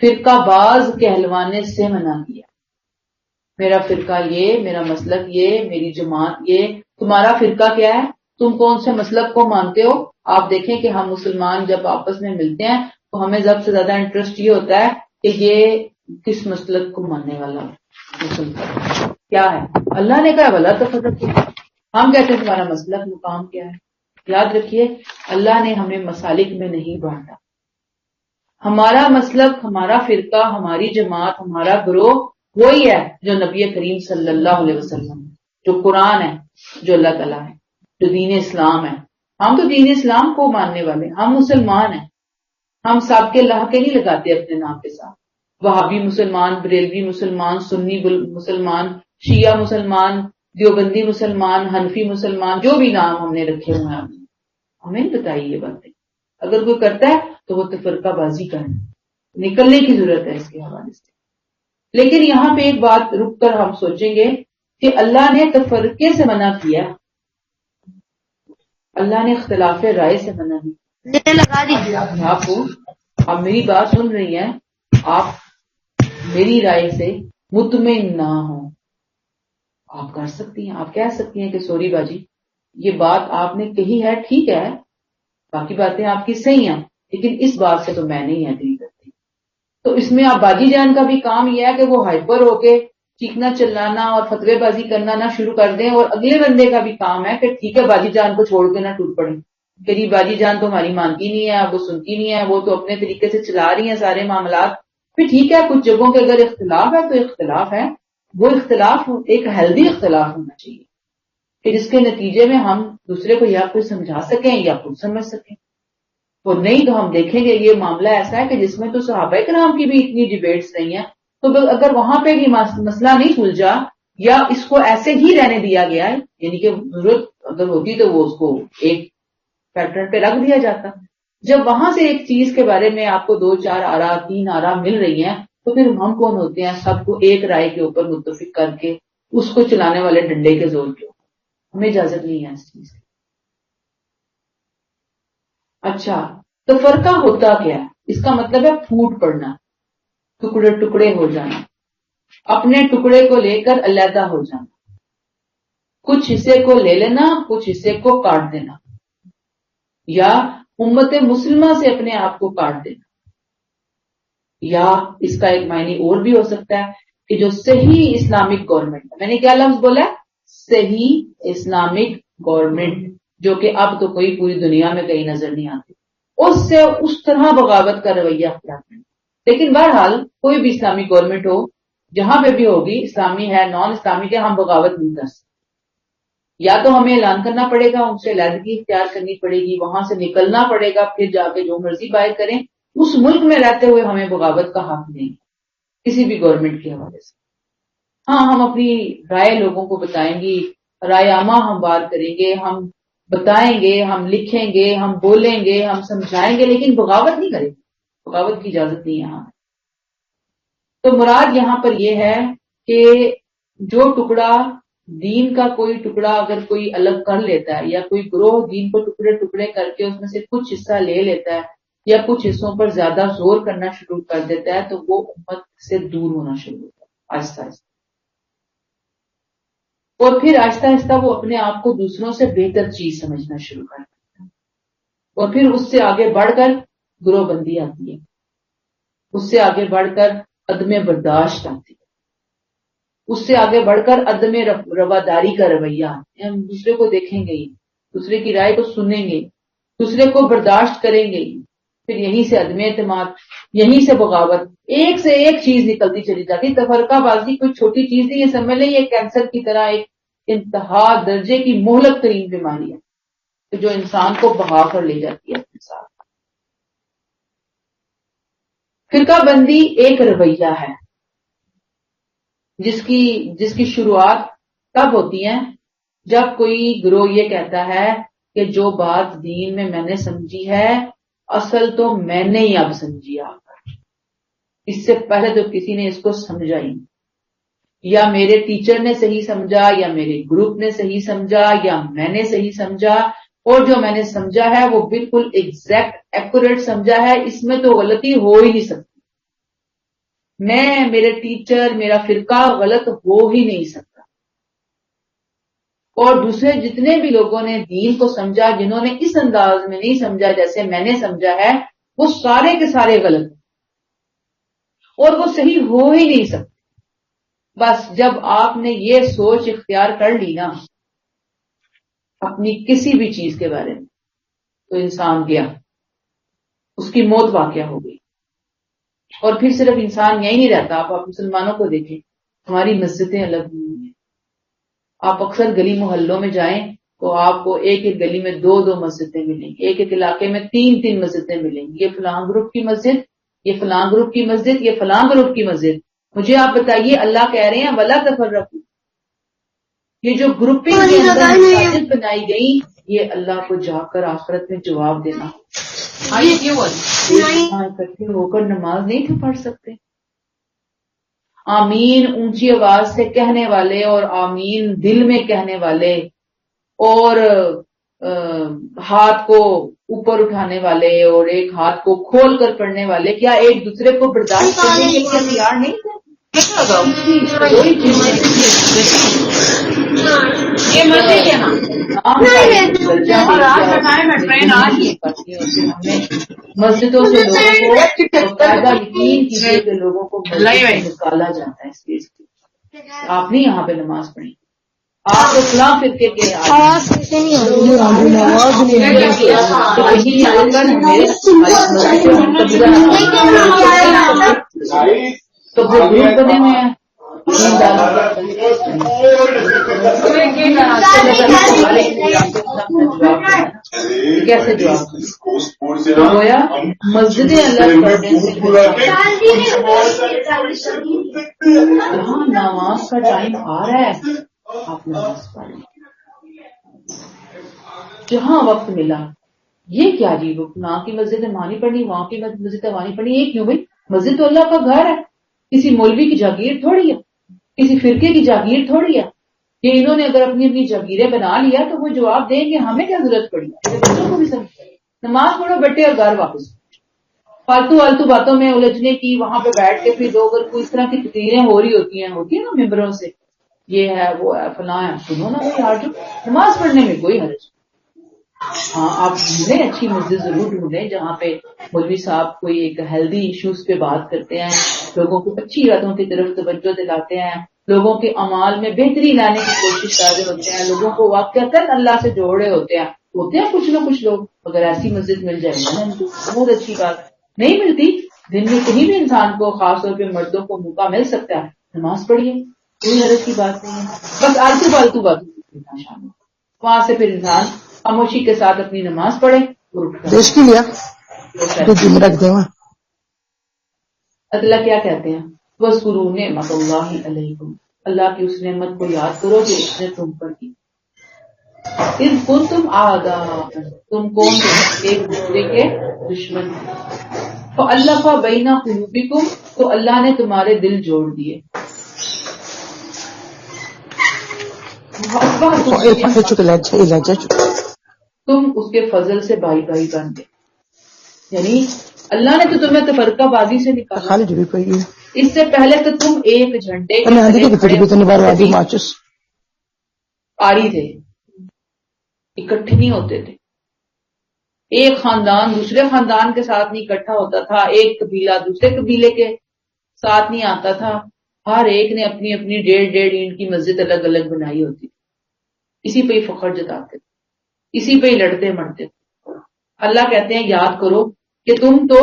فرقہ باز کہلوانے سے منع کیا. میرا فرقہ یہ، میرا مسلک یہ، میری جماعت یہ. تمہارا فرقہ کیا ہے؟ تم کون سے مسلک کو مانتے ہو؟ آپ دیکھیں کہ ہم مسلمان جب آپس میں ملتے ہیں تو ہمیں زیادہ سے زیادہ انٹرسٹ یہ ہوتا ہے کہ یہ کس مسلک کو ماننے والا مسلمان کیا ہے. اللہ نے کہا وَلَا تَفَرَّقُوا، ہم کہتے ہیں تمہارا مسلک مقام کیا ہے. یاد رکھیے اللہ نے ہمیں مسالک میں نہیں بانٹا. ہمارا مسلک، ہمارا فرقہ، ہماری جماعت، ہمارا گروہ وہی ہے جو نبی کریم صلی اللہ علیہ وسلم، جو قرآن ہے، جو اللہ تعالیٰ ہے، جو دین اسلام ہے. ہم تو دین اسلام کو ماننے والے، ہم مسلمان ہیں. ہم سب کے لاہ کے نہیں لگاتے اپنے نام کے ساتھ، وہابی مسلمان، بریلوی مسلمان، سنی مسلمان، شیعہ مسلمان، دیوبندی مسلمان، حنفی مسلمان، جو بھی نام ہم نے رکھے ہوئے ہیں ہمیں نہیں بتائی یہ باتیں. اگر کوئی کرتا ہے تو وہ تفرقہ بازی کرنا، نکلنے کی ضرورت ہے اس کے حوالے سے. لیکن یہاں پہ ایک بات رک کر ہم سوچیں گے کہ اللہ نے تفرقے سے منع کیا، اللہ نے اختلاف رائے سے منع نہیں لگا دیجیے. آپ میری بات سن رہی ہیں، آپ میری رائے سے مطمئن نہ ہوں، آپ کر سکتی ہیں، آپ کہہ سکتی ہیں کہ سوری باجی یہ بات آپ نے کہی ہے ٹھیک ہے، باقی باتیں آپ کی صحیح ہیں، لیکن اس بات سے تو میں نہیں ایگری کرتی. تو اس میں آپ باجی جان کا بھی کام یہ ہے کہ وہ ہائپر ہو کے چیخنا چلانا اور فتوے بازی کرنا نہ شروع کر دیں، اور اگلے بندے کا بھی کام ہے کہ ٹھیک ہے باجی جان کو چھوڑ کے نہ ٹوٹ پڑیں کہ جی باجی جان تو ہماری مانتی نہیں ہے، وہ سنتی نہیں ہے، وہ تو اپنے طریقے سے چلا رہی ہیں سارے معاملات. پھر ٹھیک ہے کچھ جگہوں کے اگر اختلاف ہے تو اختلاف ہے، وہ اختلاف ایک ہیلدی اختلاف ہونا چاہیے کہ جس کے نتیجے میں ہم دوسرے کو یا کوئی سمجھا سکیں یا خود سمجھ سکیں. اور نہیں تو ہم دیکھیں گے یہ معاملہ ایسا ہے کہ جس میں تو صحابہ کرام کی بھی اتنی ڈیبیٹس نہیں ہیں، تو اگر وہاں پہ بھی مسئلہ نہیں سلجھا یا اس کو ایسے ہی رہنے دیا گیا ہے، یعنی کہ ضرورت اگر ہوتی تو وہ اس کو ایک پیٹرن پہ رکھ دیا جاتا. جب وہاں سے ایک چیز کے بارے میں آپ کو 2 4 آرا 3 آرا مل رہی ہیں تو پھر ہم کون ہوتے ہیں سب کو ایک رائے کے اوپر متفق کر کے اس کو چلانے والے ڈنڈے کے زور کے اوپر؟ ہمیں اجازت نہیں ہے اس چیز کی. اچھا تو فرقہ ہوتا کیا ہے؟ اس کا مطلب ہے پھوٹ پڑنا، ٹکڑے ٹکڑے ہو جانا. اپنے ٹکڑے کو لے کر علیحدہ ہو جانا، کچھ حصے کو لے لینا، کچھ حصے کو کاٹ دینا، یا امت مسلمہ سے اپنے آپ کو کاٹ دینا، یا اس کا ایک معنی اور بھی ہو سکتا ہے کہ جو صحیح اسلامک گورنمنٹ، میں نے کیا لفظ بولا ہے؟ صحیح اسلامک گورنمنٹ، جو کہ اب تو کوئی پوری دنیا میں کہیں نظر نہیں آتی، اس سے اس طرح بغاوت کا رویہ اختیار کرنا۔ لیکن بہرحال کوئی بھی اسلامک گورنمنٹ ہو، جہاں پہ بھی ہوگی، اسلامی ہے نان اسلامی ہے، ہم بغاوت نہیں کر سکتے۔ یا تو ہمیں اعلان کرنا پڑے گا، ان سے علیحدگی اختیار کرنی پڑے گی، وہاں سے نکلنا پڑے گا، پھر جا کے جو مرضی باہر کریں، اس ملک میں رہتے ہوئے ہمیں بغاوت کا حق نہیں کسی بھی گورنمنٹ کے حوالے سے۔ ہاں، ہم اپنی رائے لوگوں کو بتائیں گی، رائے عامہ ہم بات کریں گے، ہم بتائیں گے، ہم لکھیں گے، ہم بولیں گے، ہم سمجھائیں گے، لیکن بغاوت نہیں کریں گے، بغاوت کی اجازت نہیں یہاں۔ تو مراد یہاں پر یہ ہے کہ جو ٹکڑا دین کا، کوئی ٹکڑا اگر کوئی الگ کر لیتا ہے، یا کوئی گروہ دین کو ٹکڑے ٹکڑے کر کے اس میں سے کچھ حصہ لے لیتا ہے، یا کچھ حصوں پر زیادہ زور کرنا شروع کر دیتا ہے، تو وہ امت سے دور ہونا شروع ہوتا ہے آہستہ آہستہ، اور پھر آہستہ آہستہ وہ اپنے آپ کو دوسروں سے بہتر چیز سمجھنا شروع کر دیتا ہے، اور پھر اس سے آگے بڑھ کر گروہ بندی آتی ہے، اس سے آگے بڑھ کر عدم برداشت آتی ہے، اس سے آگے بڑھ کر عدم رواداری کا رویہ، ہم دوسرے کو دیکھیں گے ہی، دوسرے کی رائے کو سنیں گے، دوسرے کو برداشت کریں گے ہی، پھر یہیں سے عدم اعتماد، یہیں سے بغاوت، ایک سے ایک چیز نکلتی چلی جاتی۔ تفرقہ بازی کوئی چھوٹی چیز نہیں، یہ سمجھ لیں یہ کینسر کی طرح ایک انتہا درجے کی مہلک ترین بیماری ہے جو انسان کو بہا کر لے جاتی ہے اپنے ساتھ۔ فرقہ بندی ایک رویہ ہے جس کی شروعات تب ہوتی ہے جب کوئی گروہ یہ کہتا ہے کہ جو بات دین میں نے سمجھی ہے، اصل تو میں نے ہی اب سمجھی آ کر، اس سے پہلے تو کسی نے اس کو سمجھا ہی نہیں، یا میرے ٹیچر نے صحیح سمجھا، یا میرے گروپ نے صحیح سمجھا، یا میں نے صحیح سمجھا، اور جو میں نے سمجھا ہے وہ بالکل ایگزیکٹ ایکوریٹ سمجھا ہے، اس میں تو غلطی ہو ہی نہیں سکتی، میں، میرے ٹیچر، میرا فرقہ غلط ہو ہی نہیں سکتا۔ اور دوسرے جتنے بھی لوگوں نے دین کو سمجھا، جنہوں نے اس انداز میں نہیں سمجھا جیسے میں نے سمجھا ہے، وہ سارے کے سارے غلط ہیں، اور وہ صحیح ہو ہی نہیں سکتے۔ بس جب آپ نے یہ سوچ اختیار کر لی نا اپنی کسی بھی چیز کے بارے میں، تو انسان گیا، اس کی موت واقعہ ہو گئی۔ اور پھر صرف انسان یہی نہیں رہتا، آپ مسلمانوں کو دیکھیں، ہماری مسجدیں الگ ہوئی ہیں، آپ اکثر گلی محلوں میں جائیں تو آپ کو ایک ایک گلی میں دو دو مسجدیں ملیں گی، ایک ایک علاقے میں تین تین مسجدیں ملیں گی، یہ فلاں گروپ کی مسجد، یہ فلاں گروپ کی مسجد، یہ فلاں گروپ کی مسجد۔ مجھے آپ بتائیے، اللہ کہہ رہے ہیں وَلَا تَفَرَّقُوا، یہ جو گروپنگ کے اندر مساجد بنائی گئی، یہ اللہ کو جا کر آخرت میں جواب دینا، اکٹھے ہو کر نماز نہیں تھے پڑھ سکتے؟ آمین اونچی آواز سے کہنے والے، اور آمین دل میں کہنے والے، اور ہاتھ کو اوپر اٹھانے والے اور ایک ہاتھ کو کھول کر پڑھنے والے، کیا ایک دوسرے کو برداشت کرنے کے لیے تیار نہیں تھے؟ مسجدوں سے لوگوں کو فائدہ یقین کیجیے کہ لوگوں کو نکالا جاتا ہے اس چیز کی، آپ نہیں یہاں پہ نماز پڑھی، آپ تو فلاں فرقے کے تو وہ گروپ بنے ہوئے ہیں، کیسے جواب گویا مسجدیں الگ کرنے سے جہاں نماز کا ٹائم آ رہا ہے آپ نماز پڑھیں، جہاں وقت ملا۔ یہ کیا عجیب، وہاں کی مسجد ہے وہاں نہیں پڑھنی، وہاں کی مسجد ہے وہاں نہیں پڑھنی، یہ کیوں بھائی؟ مسجد تو اللہ کا گھر ہے، کسی مولوی کی جاگیر تھوڑی ہے، کسی فرقے کی جاگیر تھوڑی ہے کہ انہوں نے اگر اپنی اپنی جاگیریں بنا لیا تو وہ جواب دیں گے، ہمیں کیا ضرورت پڑی؟ بچوں کو بھی سمجھ، نماز پڑھو بیٹے اور گھر واپس۔ فالتو باتوں میں الجھنے کی، وہاں پہ بیٹھ کے پھر لوگ اگر کوئی اس طرح کی تقریریں ہو رہی ہوتی ہیں نا ممبروں سے، یہ ہے وہ ہے فلاں ہے، سنو نا بھائی آج نماز پڑھنے میں کوئی حرج نہیں۔ ہاں آپ ڈھونڈیں، اچھی مسجد ضرور ڈھونڈیں جہاں پہ مولوی صاحب کوئی ایک ہیلدی ایشوز پہ بات کرتے ہیں، لوگوں کو اچھی باتوں کی طرف توجہ دلاتے ہیں، لوگوں کے اعمال میں بہتری لانے کی کوشش کر رہے ہوتے ہیں، لوگوں کو واقعتاً اللہ سے جوڑ رہے ہوتے ہیں کچھ نہ کچھ لوگ۔ اگر ایسی مسجد مل جائے نا ان کو بہت اچھی بات، نہیں ملتی دن میں کہیں بھی انسان کو، خاص طور پہ مردوں کو موقع مل سکتا ہے، نماز پڑھیے، کوئی حرج کی بات نہیں ہے۔ بس آلتو فالتو باتوں شامل، وہاں سے پھر انسان خاموشی کے ساتھ اپنی نماز پڑھے اور اٹھ دیش کی لیا رکھ دے وہاں۔ اللہ کیا کہتے ہیں؟ وَاذْكُرُوا نِعْمَتَ اللَّهِ عَلَيْكُمْ، اللہ کی اس نعمت کو یاد کرو جو اس نے تم پر کی۔ اذ کنتم اعداء، تم کون تھے؟ ایک دوسرے کے دشمن تھے۔ فألف بین قلوبکم، تو اللہ نے تمہارے دل جوڑ دیے۔ تم اس کے فضل سے بھائی بھائی بن گئے، یعنی اللہ نے تو تمہیں تفرقہ بازی سے نکالا۔ اس سے پہلے تو تم ایک جھنڈے کے آڑی تھے، اکٹھے نہیں ہوتے تھے، ایک خاندان دوسرے خاندان کے ساتھ نہیں اکٹھا ہوتا تھا، ایک قبیلہ دوسرے قبیلے کے ساتھ نہیں آتا تھا، ہر ایک نے اپنی اپنی 1.5 اینٹ کی مسجد الگ الگ بنائی ہوتی تھی، اسی پہ ہی فخر جتاتے تھے، اسی پہ ہی لڑتے مرتے تھے۔ اللہ کہتے ہیں یاد کرو کہ تم تو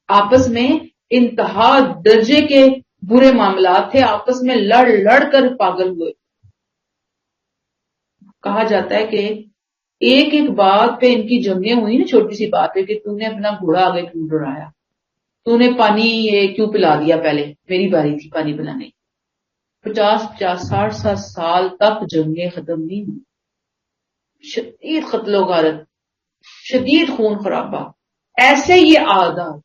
آپس میں انتہا درجے کے برے معاملات تھے، آپس میں لڑ لڑ کر پاگل ہوئے۔ کہا جاتا ہے کہ ایک ایک بات پہ ان کی جنگیں ہوئی نا، چھوٹی سی بات ہے کہ تو نے اپنا گھوڑا آگے کیوں دوڑایا، تو نے پانی کیوں پلا دیا، پہلے میری باری تھی پانی پلانے۔ 50 60 سال تک جنگیں ختم نہیں ہوئی، شدید قتل و غارت، شدید خون خرابہ، ایسے یہ عادات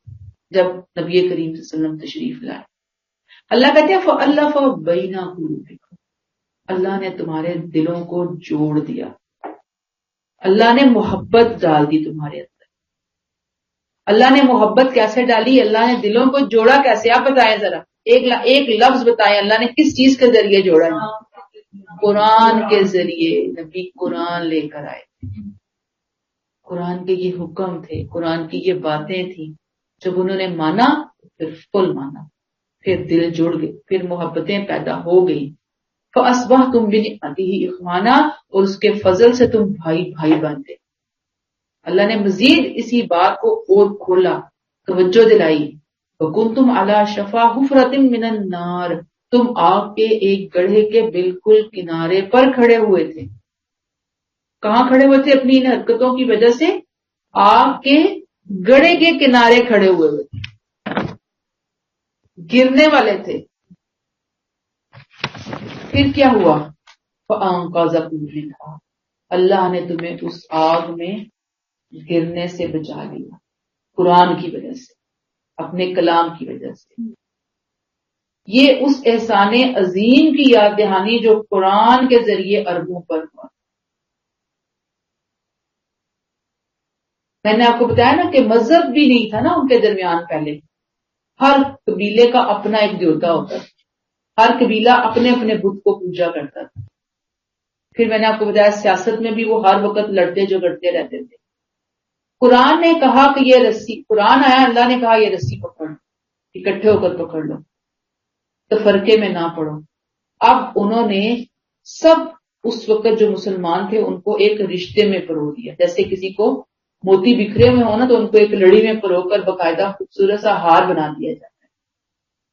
جب نبی کریم صلی اللہ علیہ وسلم تشریف لائے۔ اللہ کہتے ہیں فَأَلَّفَ بَيْنَ قُلُوبِكُمْ، اللہ نے تمہارے دلوں کو جوڑ دیا، اللہ نے محبت ڈال دی تمہارے اندر۔ اللہ نے محبت کیسے ڈالی، اللہ نے دلوں کو جوڑا کیسے، آپ بتائیں ذرا، ایک لفظ بتائیں اللہ نے کس چیز کے ذریعے جوڑا ہے؟ قرآن کے ذریعے۔ نبی قرآن لے کر آئے، قرآن کے یہ حکم تھے، قرآن کی یہ باتیں تھیں، جب انہوں نے مانا پھر فل مانا، پھر دل جڑ گئے، پھر محبتیں پیدا ہو گئی۔ فَأَصْبَحْتُمْ بِنِعْمَتِهِ إِخْوَانًا، اور اس کے فضل سے تم بھائی بھائی بن گئے۔ اللہ نے مزید اسی بات کو اور کھولا، توجہ دلائی۔ وَكُنْتُمْ عَلَى شَفَا حُفْرَةٍ مِّنَ النَّارِ، تم آگ کے ایک گڑھے کے بالکل کنارے پر کھڑے ہوئے تھے۔ کہاں کھڑے ہوئے تھے؟ اپنی ان حرکتوں کی وجہ سے آگ کے گڑھے کے کنارے کھڑے ہوئے تھے، گرنے والے تھے۔ پھر کیا ہوا؟ فَأَنقَذَكُم مِّنْهَا، اللہ نے تمہیں اس آگ میں گرنے سے بچا لیا، قرآن کی وجہ سے، اپنے کلام کی وجہ سے۔ یہ اس احسان عظیم کی یاد دہانی جو قرآن کے ذریعے عربوں پر ہوا۔ میں نے آپ کو بتایا نا کہ مذہب بھی نہیں تھا نا ان کے درمیان پہلے، ہر قبیلے کا اپنا ایک دیوتا ہوتا تھا، ہر قبیلہ اپنے اپنے بت کو پوجا کرتا تھا۔ پھر میں نے آپ کو بتایا سیاست میں بھی وہ ہر وقت لڑتے جھگڑتے رہتے تھے۔ قرآن نے کہا کہ یہ رسی، قرآن آیا اللہ نے کہا یہ رسی پکڑ، اکٹھے ہو کر پکڑ لو، تفرقے میں نہ پڑو۔ اب انہوں نے سب اس وقت جو مسلمان تھے ان کو ایک رشتے میں پرو دیا، جیسے کسی کو موتی بکھرے ہوئے ہونا تو ان کو ایک لڑی میں پرو کر باقاعدہ خوبصورت سا ہار بنا دیا جاتا ہے۔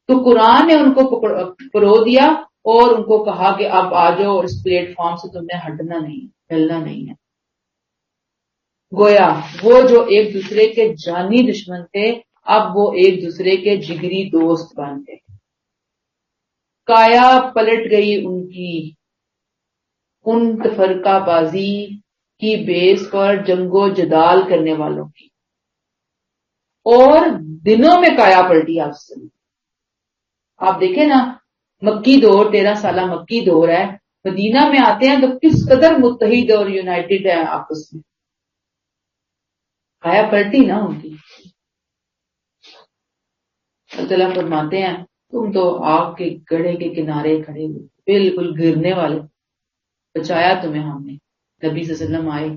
تو قرآن نے ان کو پرو دیا اور ان کو کہا کہ اب آ جاؤ اور اس پلیٹ فارم سے تم نے ہٹنا نہیں، ہلنا نہیں ہے۔ گویا وہ جو ایک دوسرے کے جانی دشمن تھے اب وہ ایک دوسرے کے جگری دوست بن گئے۔ کایا پلٹ گئی ان کی، ان تفرقہ بازی کی بیس پر جنگ و جدال کرنے والوں کی، اور دنوں میں کایا پلٹی آپ سے۔ آپ دیکھیں نا مکی دور، 13 سالہ مکی دور ہے، مدینہ میں آتے ہیں تو کس قدر متحد اور یونائٹڈ ہے آپس میں، کایا پلٹی نا ان کی۔ اللہ تعالیٰ فرماتے ہیں تم تو آگ کے گڑھے کے کنارے کھڑے ہوئے بالکل گرنے والے، بچایا تمہیں ہم نے، نبی صلی اللہ علیہ وسلم آئے،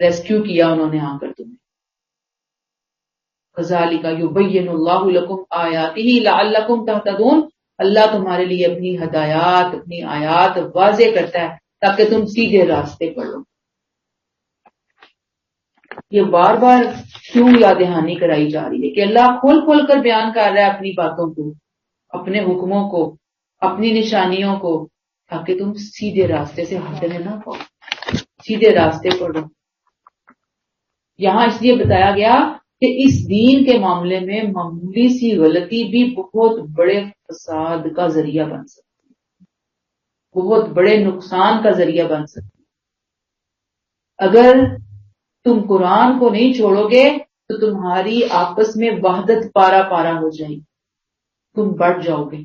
ریسکیو کیا انہوں نے آ کر تمہیں. کذالک یبین اللہ لکم آیاتہ لعلکم تہتدون، اللہ تمہارے لیے اپنی ہدایات، اپنی آیات واضح کرتا ہے تاکہ تم سیدھے راستے پر ہو. یہ بار بار کیوں یاد دہانی کرائی جا رہی ہے کہ اللہ کھول کھول کر بیان کر رہا ہے اپنی باتوں کو، اپنے حکموں کو، اپنی نشانیوں کو، تاکہ تم سیدھے راستے سے ہٹنے نہ پاؤ، سیدھے راستے پر رہو. یہاں اس لیے بتایا گیا کہ اس دین کے معاملے میں معمولی سی غلطی بھی بہت بڑے فساد کا ذریعہ بن سکتی ہے، بہت بڑے نقصان کا ذریعہ بن سکتی ہے. اگر تم قرآن کو نہیں چھوڑو گے تو تمہاری آپس میں وحدت پارا پارا ہو جائے گی، تم بٹ جاؤ گے،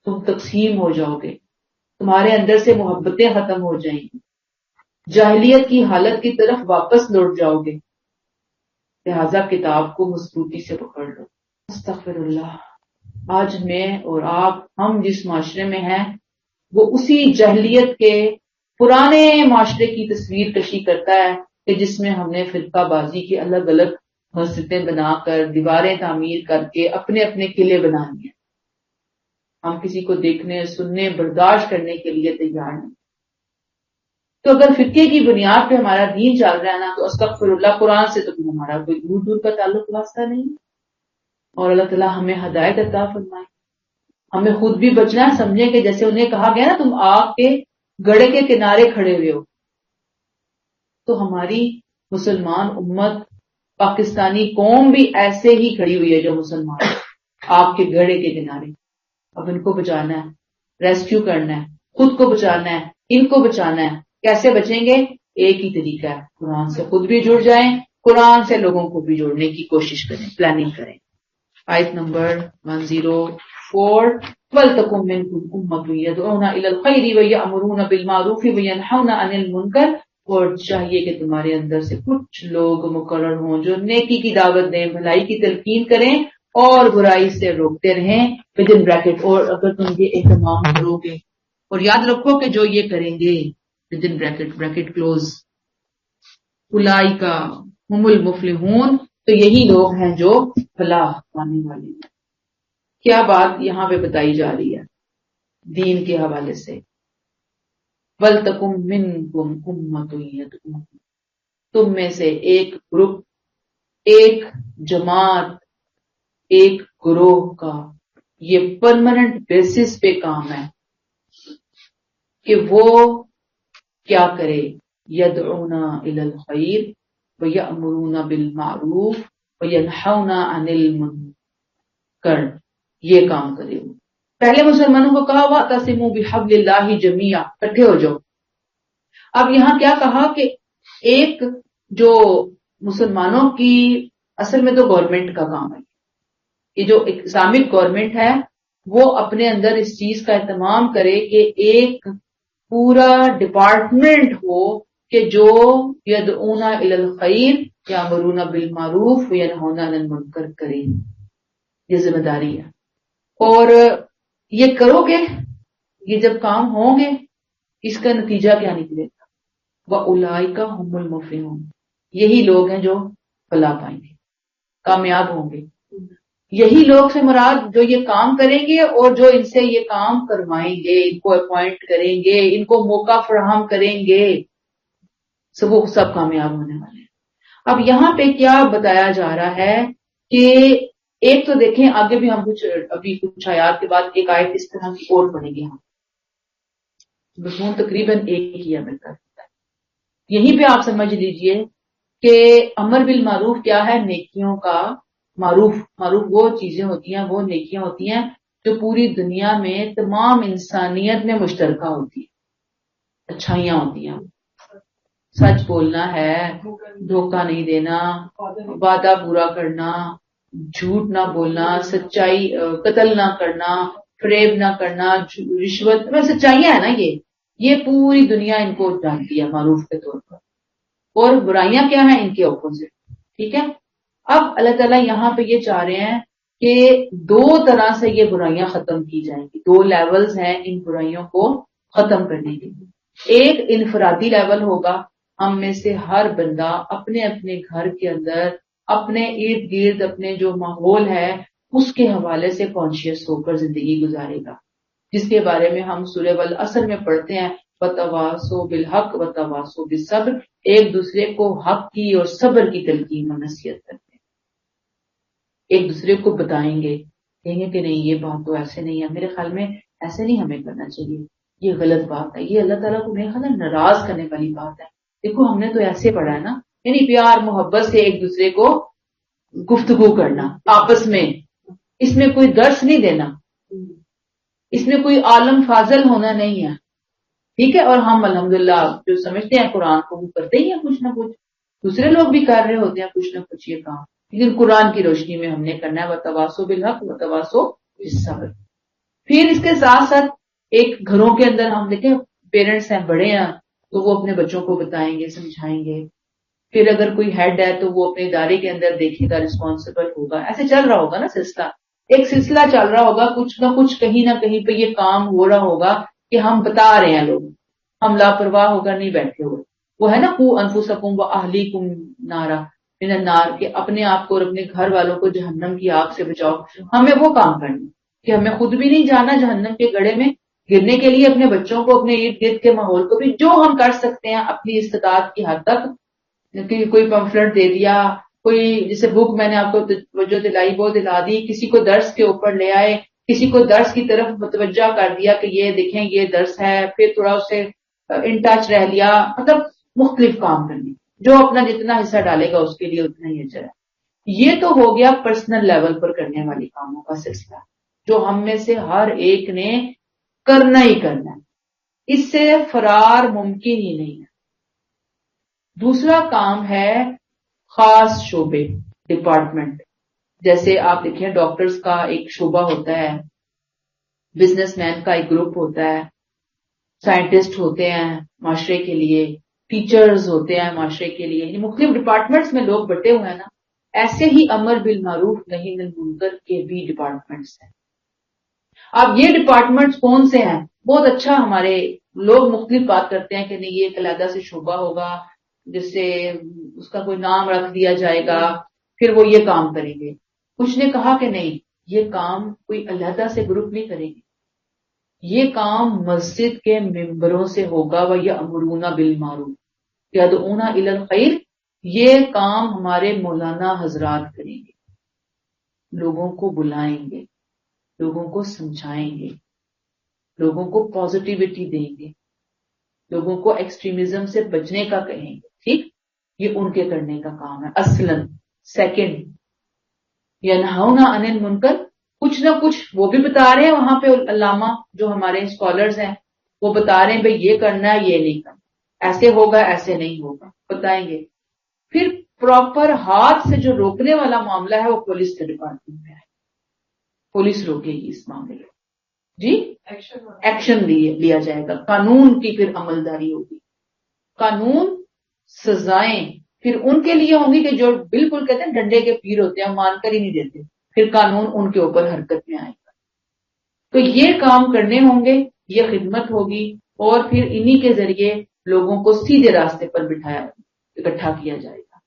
تم تقسیم ہو جاؤ گے، تمہارے اندر سے محبتیں ختم ہو جائیں گی، جاہلیت کی حالت کی طرف واپس لوٹ جاؤ گے. لہذا کتاب کو مضبوطی سے پکڑ لو. استغفر اللہ. آج میں اور آپ، ہم جس معاشرے میں ہیں وہ اسی جاہلیت کے پرانے معاشرے کی تصویر کشی کرتا ہے کہ جس میں ہم نے فرقہ بازی کی الگ الگ مسجدیں بنا کر، دیواریں تعمیر کر کے اپنے اپنے قلعے بنا لیے. ہم کسی کو دیکھنے، سننے، برداشت کرنے کے لیے تیار نہیں. تو اگر فرقے کی بنیاد پہ ہمارا دین چل رہا ہے نا تو استغفر اللہ، قرآن سے تو ہمارا کوئی دور دور کا تعلق واسطہ نہیں. اور اللہ تعالیٰ ہمیں ہدایت عطا فرمائے. ہمیں خود بھی بچنا ہے، سمجھیں کہ جیسے انہیں کہا گیا نا تم آگ کے گڑھے کے کنارے کھڑے ہوئے ہو، تو ہماری مسلمان امت، پاکستانی قوم بھی ایسے ہی کھڑی ہوئی ہے جو مسلمان آگ کے گڑھے کے کنارے. اب ان کو بچانا ہے، ریسکیو کرنا ہے، خود کو بچانا ہے، ان کو بچانا ہے. کیسے بچیں گے؟ ایک ہی طریقہ ہے، قرآن سے خود بھی جڑ جائیں، قرآن سے لوگوں کو بھی جوڑنے کی کوشش کریں، پلاننگ کریں. آیت نمبر 104. وَلْتَكُن مِّنكُمْ أُمَّةٌ يَدْعُونَ إِلَى الْخَيْرِ وَيَأْمُرُونَ بِالْمَعْرُوفِ وَيَنْهَوْنَ عَنِ الْمُنكَرِ. اور چاہیے کہ تمہارے اندر سے کچھ لوگ مقرر ہوں جو نیکی کی دعوت دیں، بھلائی کی تلقین کریں اور برائی سے روکتے رہیں. within bracket. اور اگر تم یہ اہتمام کرو گے اور یاد رکھو کہ جو یہ کریں گے within bracket bracket close اولئک هم المفلحون، تو یہی لوگ ہیں جو فلاح پانے والے ہیں. کیا بات یہاں پہ بتائی جا رہی ہے دین کے حوالے سے؟ وَلْتَكُن مِّنكُمْ أُمَّةٌ يَدْعُونَ، تم میں سے ایک گروپ، ایک جماعت، ایک گروہ کا یہ پرماننٹ بیسس پہ کام ہے کہ وہ کیا کرے، یدعون الی الخیر ویأمرون بالمعروف وینہون عن المنکر، یہ کام کرے. وہ پہلے مسلمانوں کو کہا واعتصموا بحبل اللہ جمیعا، اکٹھے ہو جاؤ. اب یہاں کیا کہا کہ ایک جو مسلمانوں کی اصل میں تو گورنمنٹ کا کام ہے، یہ جو اسلامک گورنمنٹ ہے وہ اپنے اندر اس چیز کا اہتمام کرے کہ ایک پورا ڈپارٹمنٹ ہو کہ جو یدعون الی الخیر یامرون بالمعروف وینہون عن المنکر کرے. یہ ذمہ داری ہے. اور یہ کرو گے، یہ جب کام ہوں گے اس کا نتیجہ کیا نکلے گا؟ وَأُولَئِکَ هُمُ الْمُفْلِحُونَ، یہی لوگ ہیں جو فلاح پائیں گے، کامیاب ہوں گے. یہی لوگ سے مراد جو یہ کام کریں گے اور جو ان سے یہ کام کروائیں گے، ان کو اپوائنٹ کریں گے، ان کو موقع فراہم کریں گے، وہ سب کامیاب ہونے والے ہیں. اب یہاں پہ کیا بتایا جا رہا ہے کہ ایک تو دیکھیں آگے بھی ہم ابھی کچھ آیات کے بعد ایک آیت اس طرح کی اور پڑھیں گے. ہم مضمون تقریباً ایک ہی ہے ملتا ہے. یہیں پہ آپ سمجھ لیجئے کہ امر بالمعروف کیا ہے؟ نیکیوں کا معروف. معروف وہ چیزیں ہوتی ہیں، وہ نیکیاں ہوتی ہیں جو پوری دنیا میں تمام انسانیت میں مشترکہ ہوتی ہیں، اچھائیاں ہوتی ہیں. سچ بولنا ہے، دھوکہ نہیں دینا، وعدہ پورا کرنا، جھوٹ نہ بولنا، سچائی، قتل نہ کرنا، فریب نہ کرنا، رشوت، میں سچائیاں ہیں نا، یہ پوری دنیا ان کو جانتی ہے معروف کے طور پر. اور برائیاں کیا ہیں؟ ان کے اپوزٹ. ٹھیک ہے. اب اللہ تعالیٰ یہاں پہ یہ چاہ رہے ہیں کہ دو طرح سے یہ برائیاں ختم کی جائیں گی. دو لیولز ہیں ان برائیوں کو ختم کرنے کے لیے. ایک انفرادی لیول ہوگا، ہم میں سے ہر بندہ اپنے اپنے گھر کے اندر اپنے ارد گرد اپنے جو ماحول ہے اس کے حوالے سے کانشیس ہو کر زندگی گزارے گا، جس کے بارے میں ہم سورہ والعصر میں پڑھتے ہیں وَتَوَاصَوْا بِالْحَقِّ وَتَوَاصَوْا بِالصَّبْرِ، ایک دوسرے کو حق کی اور صبر کی تلقین و نصیحت کرتے ہیں. ایک دوسرے کو بتائیں گے، کہیں گے کہ نہیں یہ بات تو ایسے نہیں ہے، میرے خیال میں ایسے نہیں ہمیں کرنا چاہیے، یہ غلط بات ہے، یہ اللہ تعالیٰ کو میرے خیال میں ناراض کرنے والی بات ہے. دیکھو ہم نے تو ایسے پڑھا ہے نا، یعنی پیار محبت سے ایک دوسرے کو گفتگو کرنا آپس میں، اس میں کوئی درس نہیں دینا، اس میں کوئی عالم فاضل ہونا نہیں ہے، ٹھیک ہے. اور ہم الحمدللہ جو سمجھتے ہیں قرآن کو وہ کرتے ہی ہیں کچھ نہ کچھ، دوسرے لوگ بھی کر رہے ہوتے ہیں کچھ نہ کچھ یہ کام، لیکن قرآن کی روشنی میں ہم نے کرنا ہے وَتَوَاصَوْا بِالْحَقِّ وَتَوَاصَوْا بِالصَّبْرِ. پھر اس کے ساتھ ساتھ ایک گھروں کے اندر ہم دیکھیں پیرنٹس ہیں بڑے ہیں تو وہ اپنے بچوں کو بتائیں گے سمجھائیں گے. پھر اگر کوئی ہیڈ ہے تو وہ اپنے ادارے کے اندر دیکھے گا، رسپانسبل ہوگا. ایسے چل رہا ہوگا نا سلسلہ، ایک سلسلہ چل رہا ہوگا، کچھ نہ کچھ کہیں نہ کہیں پہ یہ کام ہو رہا ہوگا کہ ہم بتا رہے ہیں لوگ، ہم لاپرواہ ہو کر نہیں بیٹھے ہوئے. وہ ہے نا قُوا أَنفُسَكُمْ وَأَهْلِيكُمْ نَارًا مِنَ النَّارِ، کہ اپنے آپ کو اور اپنے گھر والوں کو جہنم کی آگ سے بچاؤ. ہمیں وہ کام کرنا کہ ہمیں خود بھی نہیں جانا جہنم کے گڑھے میں گرنے کے لیے، اپنے بچوں کو اپنے ارد گرد کے ماحول کو بھی جو ہم کر سکتے ہیں اپنی استطاعت کی حد تک، کوئی پمفلٹ دے دیا، کوئی جیسے بک میں نے آپ کو توجہ دلائی وہ دلا دی، کسی کو درس کے اوپر لے آئے، کسی کو درس کی طرف متوجہ کر دیا کہ یہ دیکھیں یہ درس ہے، پھر تھوڑا اسے ان ٹچ رہ لیا، مطلب مختلف کام کرنے، جو اپنا جتنا حصہ ڈالے گا اس کے لیے اتنا ہی اجر ہے. یہ تو ہو گیا پرسنل لیول پر کرنے والی کاموں کا سلسلہ جو ہم میں سے ہر ایک نے کرنا ہی کرنا ہے، اس سے فرار ممکن ہی نہیں ہے. دوسرا کام ہے خاص شعبے، ڈپارٹمنٹ. جیسے آپ دیکھیں ڈاکٹرز کا ایک شعبہ ہوتا ہے، بزنس مین کا ایک گروپ ہوتا ہے، سائنٹسٹ ہوتے ہیں معاشرے کے لیے، ٹیچرز ہوتے ہیں معاشرے کے لیے، یہ مختلف ڈپارٹمنٹس میں لوگ بٹے ہوئے ہیں نا. ایسے ہی امر بالمعروف نہی عن المنکر کے بھی ڈپارٹمنٹس ہیں. اب یہ ڈپارٹمنٹس کون سے ہیں؟ بہت اچھا، ہمارے لوگ مختلف بات کرتے ہیں کہ نہیں یہ ایک علیحدہ سے شعبہ ہوگا جس سے اس کا کوئی نام رکھ دیا جائے گا، پھر وہ یہ کام کریں گے. کچھ نے کہا کہ نہیں، یہ کام کوئی علیحدہ سے گروپ نہیں کریں گے، یہ کام مسجد کے ممبروں سے ہوگا. وَيَأْمُرُونَ بِالْمَعْرُوفِ يَدْعُونَ إِلَى الْخَيْرِ، یہ کام ہمارے مولانا حضرات کریں گے، لوگوں کو بلائیں گے، لوگوں کو سمجھائیں گے، لوگوں کو پازیٹیوٹی دیں گے، لوگوں کو ایکسٹریمزم سے بچنے کا کہیں گے. ٹھیک، یہ ان کے کرنے کا کام ہے اصلاً. سیکنڈ، ینہون عن المنکر، کچھ نہ کچھ وہ بھی بتا رہے ہیں وہاں پہ علامہ جو ہمارے اسکالرز ہیں، وہ بتا رہے ہیں بھئی یہ کرنا ہے یہ نہیں کرنا، ایسے ہوگا ایسے نہیں ہوگا، بتائیں گے. پھر پراپر ہاتھ سے جو روکنے والا معاملہ ہے وہ پولیس کے ڈپارٹمنٹ میں ہے، پولیس روکے گی اس معاملے کو، جی ایکشن لیا جائے گا، قانون کی پھر عملداری ہوگی. قانون سزائیں پھر ان کے لیے ہوں گی کہ جو بالکل کہتے ہیں ڈنڈے کے پیر ہوتے ہیں، مان کر ہی نہیں دیتے، پھر قانون ان کے اوپر حرکت میں آئے گا. تو یہ کام کرنے ہوں گے، یہ خدمت ہوگی، اور پھر انہی کے ذریعے لوگوں کو سیدھے راستے پر اکٹھا کیا جائے گا.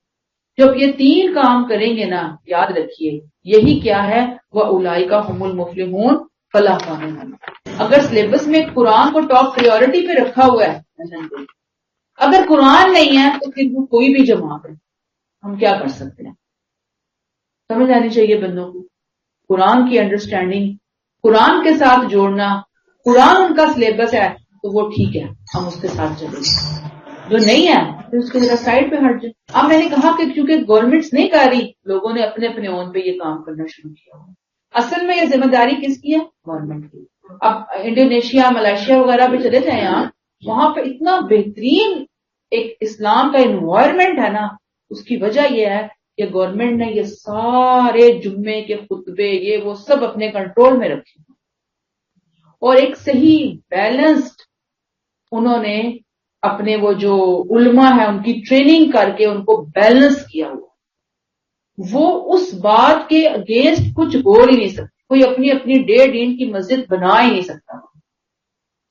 جب یہ تین کام کریں گے نا، یاد رکھیے یہی کیا ہے، وَأُولَئِکَ هُمُ الْمُفْلِحُونَ فلاح پانے. اگر سلیبس میں قرآن کو ٹاپ پریورٹی پہ رکھا ہوا ہے، اگر قرآن نہیں ہے تو پھر وہ کوئی بھی جماعت ہے، ہم کیا کر سکتے ہیں؟ سمجھ آنی چاہیے بندوں کو قرآن کی انڈرسٹینڈنگ، قرآن کے ساتھ جوڑنا. قرآن ان کا سلیبس ہے تو وہ ٹھیک ہے، ہم اس کے ساتھ چلیں گے. جو نہیں ہے پھر اس کے ذرا سائڈ پہ ہٹ جائے. اب میں نے کہا کہ کیونکہ گورنمنٹس نہیں کر رہی، لوگوں نے اپنے اپنے اون پہ یہ کام کرنا شروع کیا. اصل میں یہ ذمہ داری کس کی ہے؟ گورنمنٹ کی. اب انڈونیشیا، ملائیشیا وغیرہ پہ چلے جائیں آپ، وہاں پہ اتنا بہترین ایک اسلام کا انوائرمنٹ ہے نا، اس کی وجہ یہ ہے کہ گورنمنٹ نے یہ سارے جمعے کے خطبے یہ وہ سب اپنے کنٹرول میں رکھے، اور ایک صحیح بیلنسڈ انہوں نے اپنے وہ جو علماء ہیں ان کی ٹریننگ کر کے ان کو بیلنس کیا ہوا. وہ اس بات کے اگینسٹ کچھ بول ہی نہیں سکتے. کوئی اپنی اپنی ڈیڑھ دین کی مسجد بنا ہی نہیں سکتا.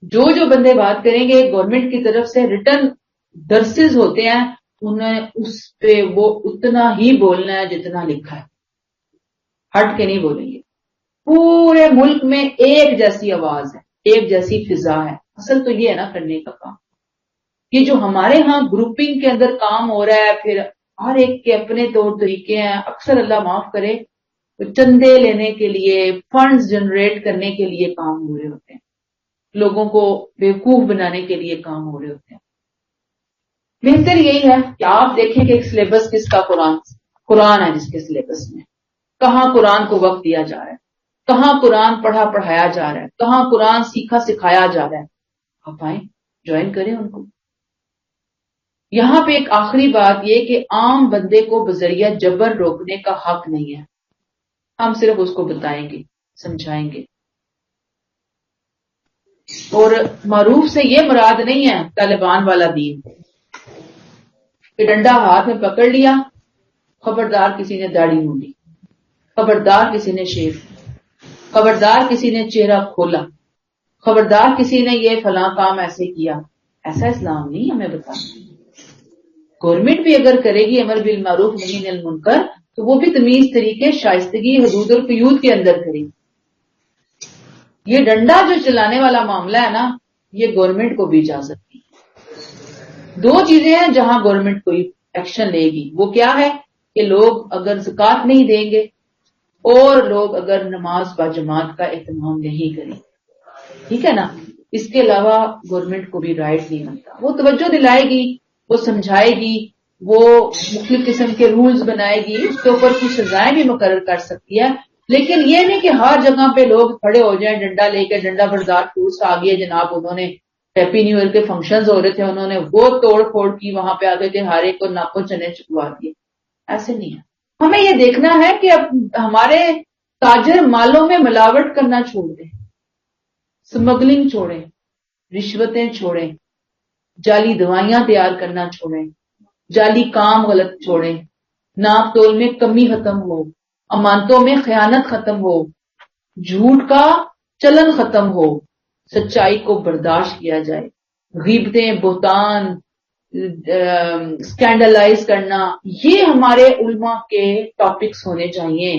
جو بندے بات کریں گے گورنمنٹ کی طرف سے ریٹن درسز ہوتے ہیں, انہیں اس پہ وہ اتنا ہی بولنا ہے جتنا لکھا ہے, ہٹ کے نہیں بولیں گے. پورے ملک میں ایک جیسی آواز ہے, ایک جیسی فضا ہے. اصل تو یہ ہے نا کرنے کا کام. یہ جو ہمارے ہاں گروپنگ کے اندر کام ہو رہا ہے, پھر ہر ایک کے اپنے طور طریقے ہیں. اکثر اللہ معاف کرے چندے لینے کے لیے, فنڈز جنریٹ کرنے کے لیے کام ہو رہے ہوتے ہیں, لوگوں کو بیوقوف بنانے کے لیے کام ہو رہے ہوتے ہیں. بہتر یہی ہے کہ آپ دیکھیں کہ ایک سلیبس کس کا قرآن ہے, جس کے سلیبس میں کہاں قرآن کو وقت دیا جا رہا ہے, کہاں قرآن پڑھایا جا رہا ہے, کہاں قرآن سیکھا سکھایا جا رہا ہے. آپ آئیں, جوائن کریں ان کو. یہاں پہ ایک آخری بات یہ کہ عام بندے کو بذریعہ جبر روکنے کا حق نہیں ہے. ہم صرف اس کو بتائیں گے, سمجھائیں گے. اور معروف سے یہ مراد نہیں ہے طالبان والا دین کہ ڈنڈا ہاتھ میں پکڑ لیا, خبردار کسی نے داڑھی مونڈی, خبردار کسی نے شیو, خبردار کسی نے چہرہ کھولا, خبردار کسی نے یہ فلاں کام ایسے کیا. ایسا اسلام نہیں ہمیں بتانا. گورنمنٹ بھی اگر کرے گی امر بالمعروف نہی عن المنکر تو وہ بھی تمیز طریقے, شائستگی, حدود اور قیود کے اندر کرے گی. یہ ڈنڈا جو چلانے والا معاملہ ہے نا, یہ گورنمنٹ کو بھی اجازت نہیں. دو چیزیں ہیں جہاں گورنمنٹ کوئی ایکشن لے گی. وہ کیا ہے کہ لوگ اگر زکوٰۃ نہیں دیں گے اور لوگ اگر نماز باجماعت کا اہتمام نہیں کریں. ٹھیک ہے نا. اس کے علاوہ گورنمنٹ کو بھی رائٹ نہیں بنتا. وہ توجہ دلائے گی, وہ سمجھائے گی, وہ مختلف قسم کے رولز بنائے گی, اس کے اوپر کچھ سزائیں بھی مقرر کر سکتی ہے. لیکن یہ نہیں کہ ہر جگہ پہ لوگ کھڑے ہو جائیں ڈنڈا لے کے, ڈنڈا بردار ٹورسٹ آ گئے جناب, انہوں نے ہیپی نیو ایئر کے فنکشنز ہو رہے تھے, انہوں نے وہ توڑ پھوڑ کی, وہاں پہ آگے کے ہر ایک کو ناپو چنے چکوا دیے. ایسے نہیں ہے. ہمیں یہ دیکھنا ہے کہ اب ہمارے تاجر مالوں میں ملاوٹ کرنا چھوڑ دیں, سمگلنگ چھوڑیں, رشوتیں چھوڑیں, جعلی دوائیاں تیار کرنا چھوڑیں, جعلی کام غلط چھوڑیں, ناپ تول میں کمی ختم ہو, امانتوں میں خیانت ختم ہو, جھوٹ کا چلن ختم ہو, سچائی کو برداشت کیا جائے. غیبتیں, بہتان, اسکینڈلائز کرنا, یہ ہمارے علماء کے ٹاپکس ہونے چاہیے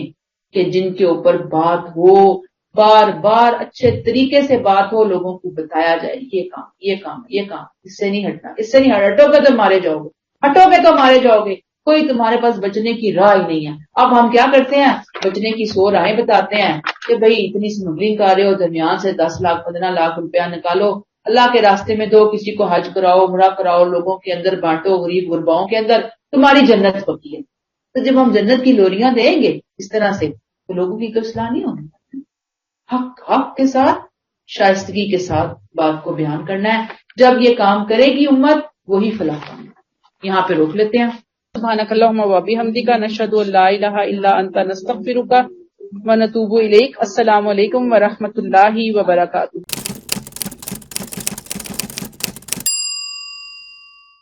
کہ جن کے اوپر بات ہو, بار بار اچھے طریقے سے بات ہو, لوگوں کو بتایا جائے یہ کام, یہ کام, یہ کام, اس سے نہیں ہٹنا, اس سے نہیں ہٹو گے تو مارے جاؤ گے, ہٹو گے تو مارے جاؤ گے. کوئی تمہارے پاس بچنے کی راہ ہی نہیں ہے. اب ہم کیا کرتے ہیں, بچنے کی 100 راہیں بتاتے ہیں کہ بھئی اتنی اسمگلنگ کر رہے ہو, درمیان سے 10 لاکھ 15 لاکھ روپیہ نکالو, اللہ کے راستے میں دو, کسی کو حج کراؤ, عمرہ کراؤ, لوگوں کے اندر بانٹو, غریب غرباؤں کے اندر, تمہاری جنت پکی ہے. تو جب ہم جنت کی لوریاں دیں گے اس طرح سے تو لوگوں کی کوئی اصلاح نہیں ہوگی. حق کے ساتھ, شائستگی کے ساتھ بات کو بیان کرنا ہے. جب یہ کام کرے گی امت, وہی فلاح پائے. یہاں پہ روک لیتے ہیں. سبحانک اللہم و بحمدک, نشہد ان لا الہ الا انت, نستغفرک و نتوب الیک. السلام علیکم و رحمۃ اللہ وبرکاتہ.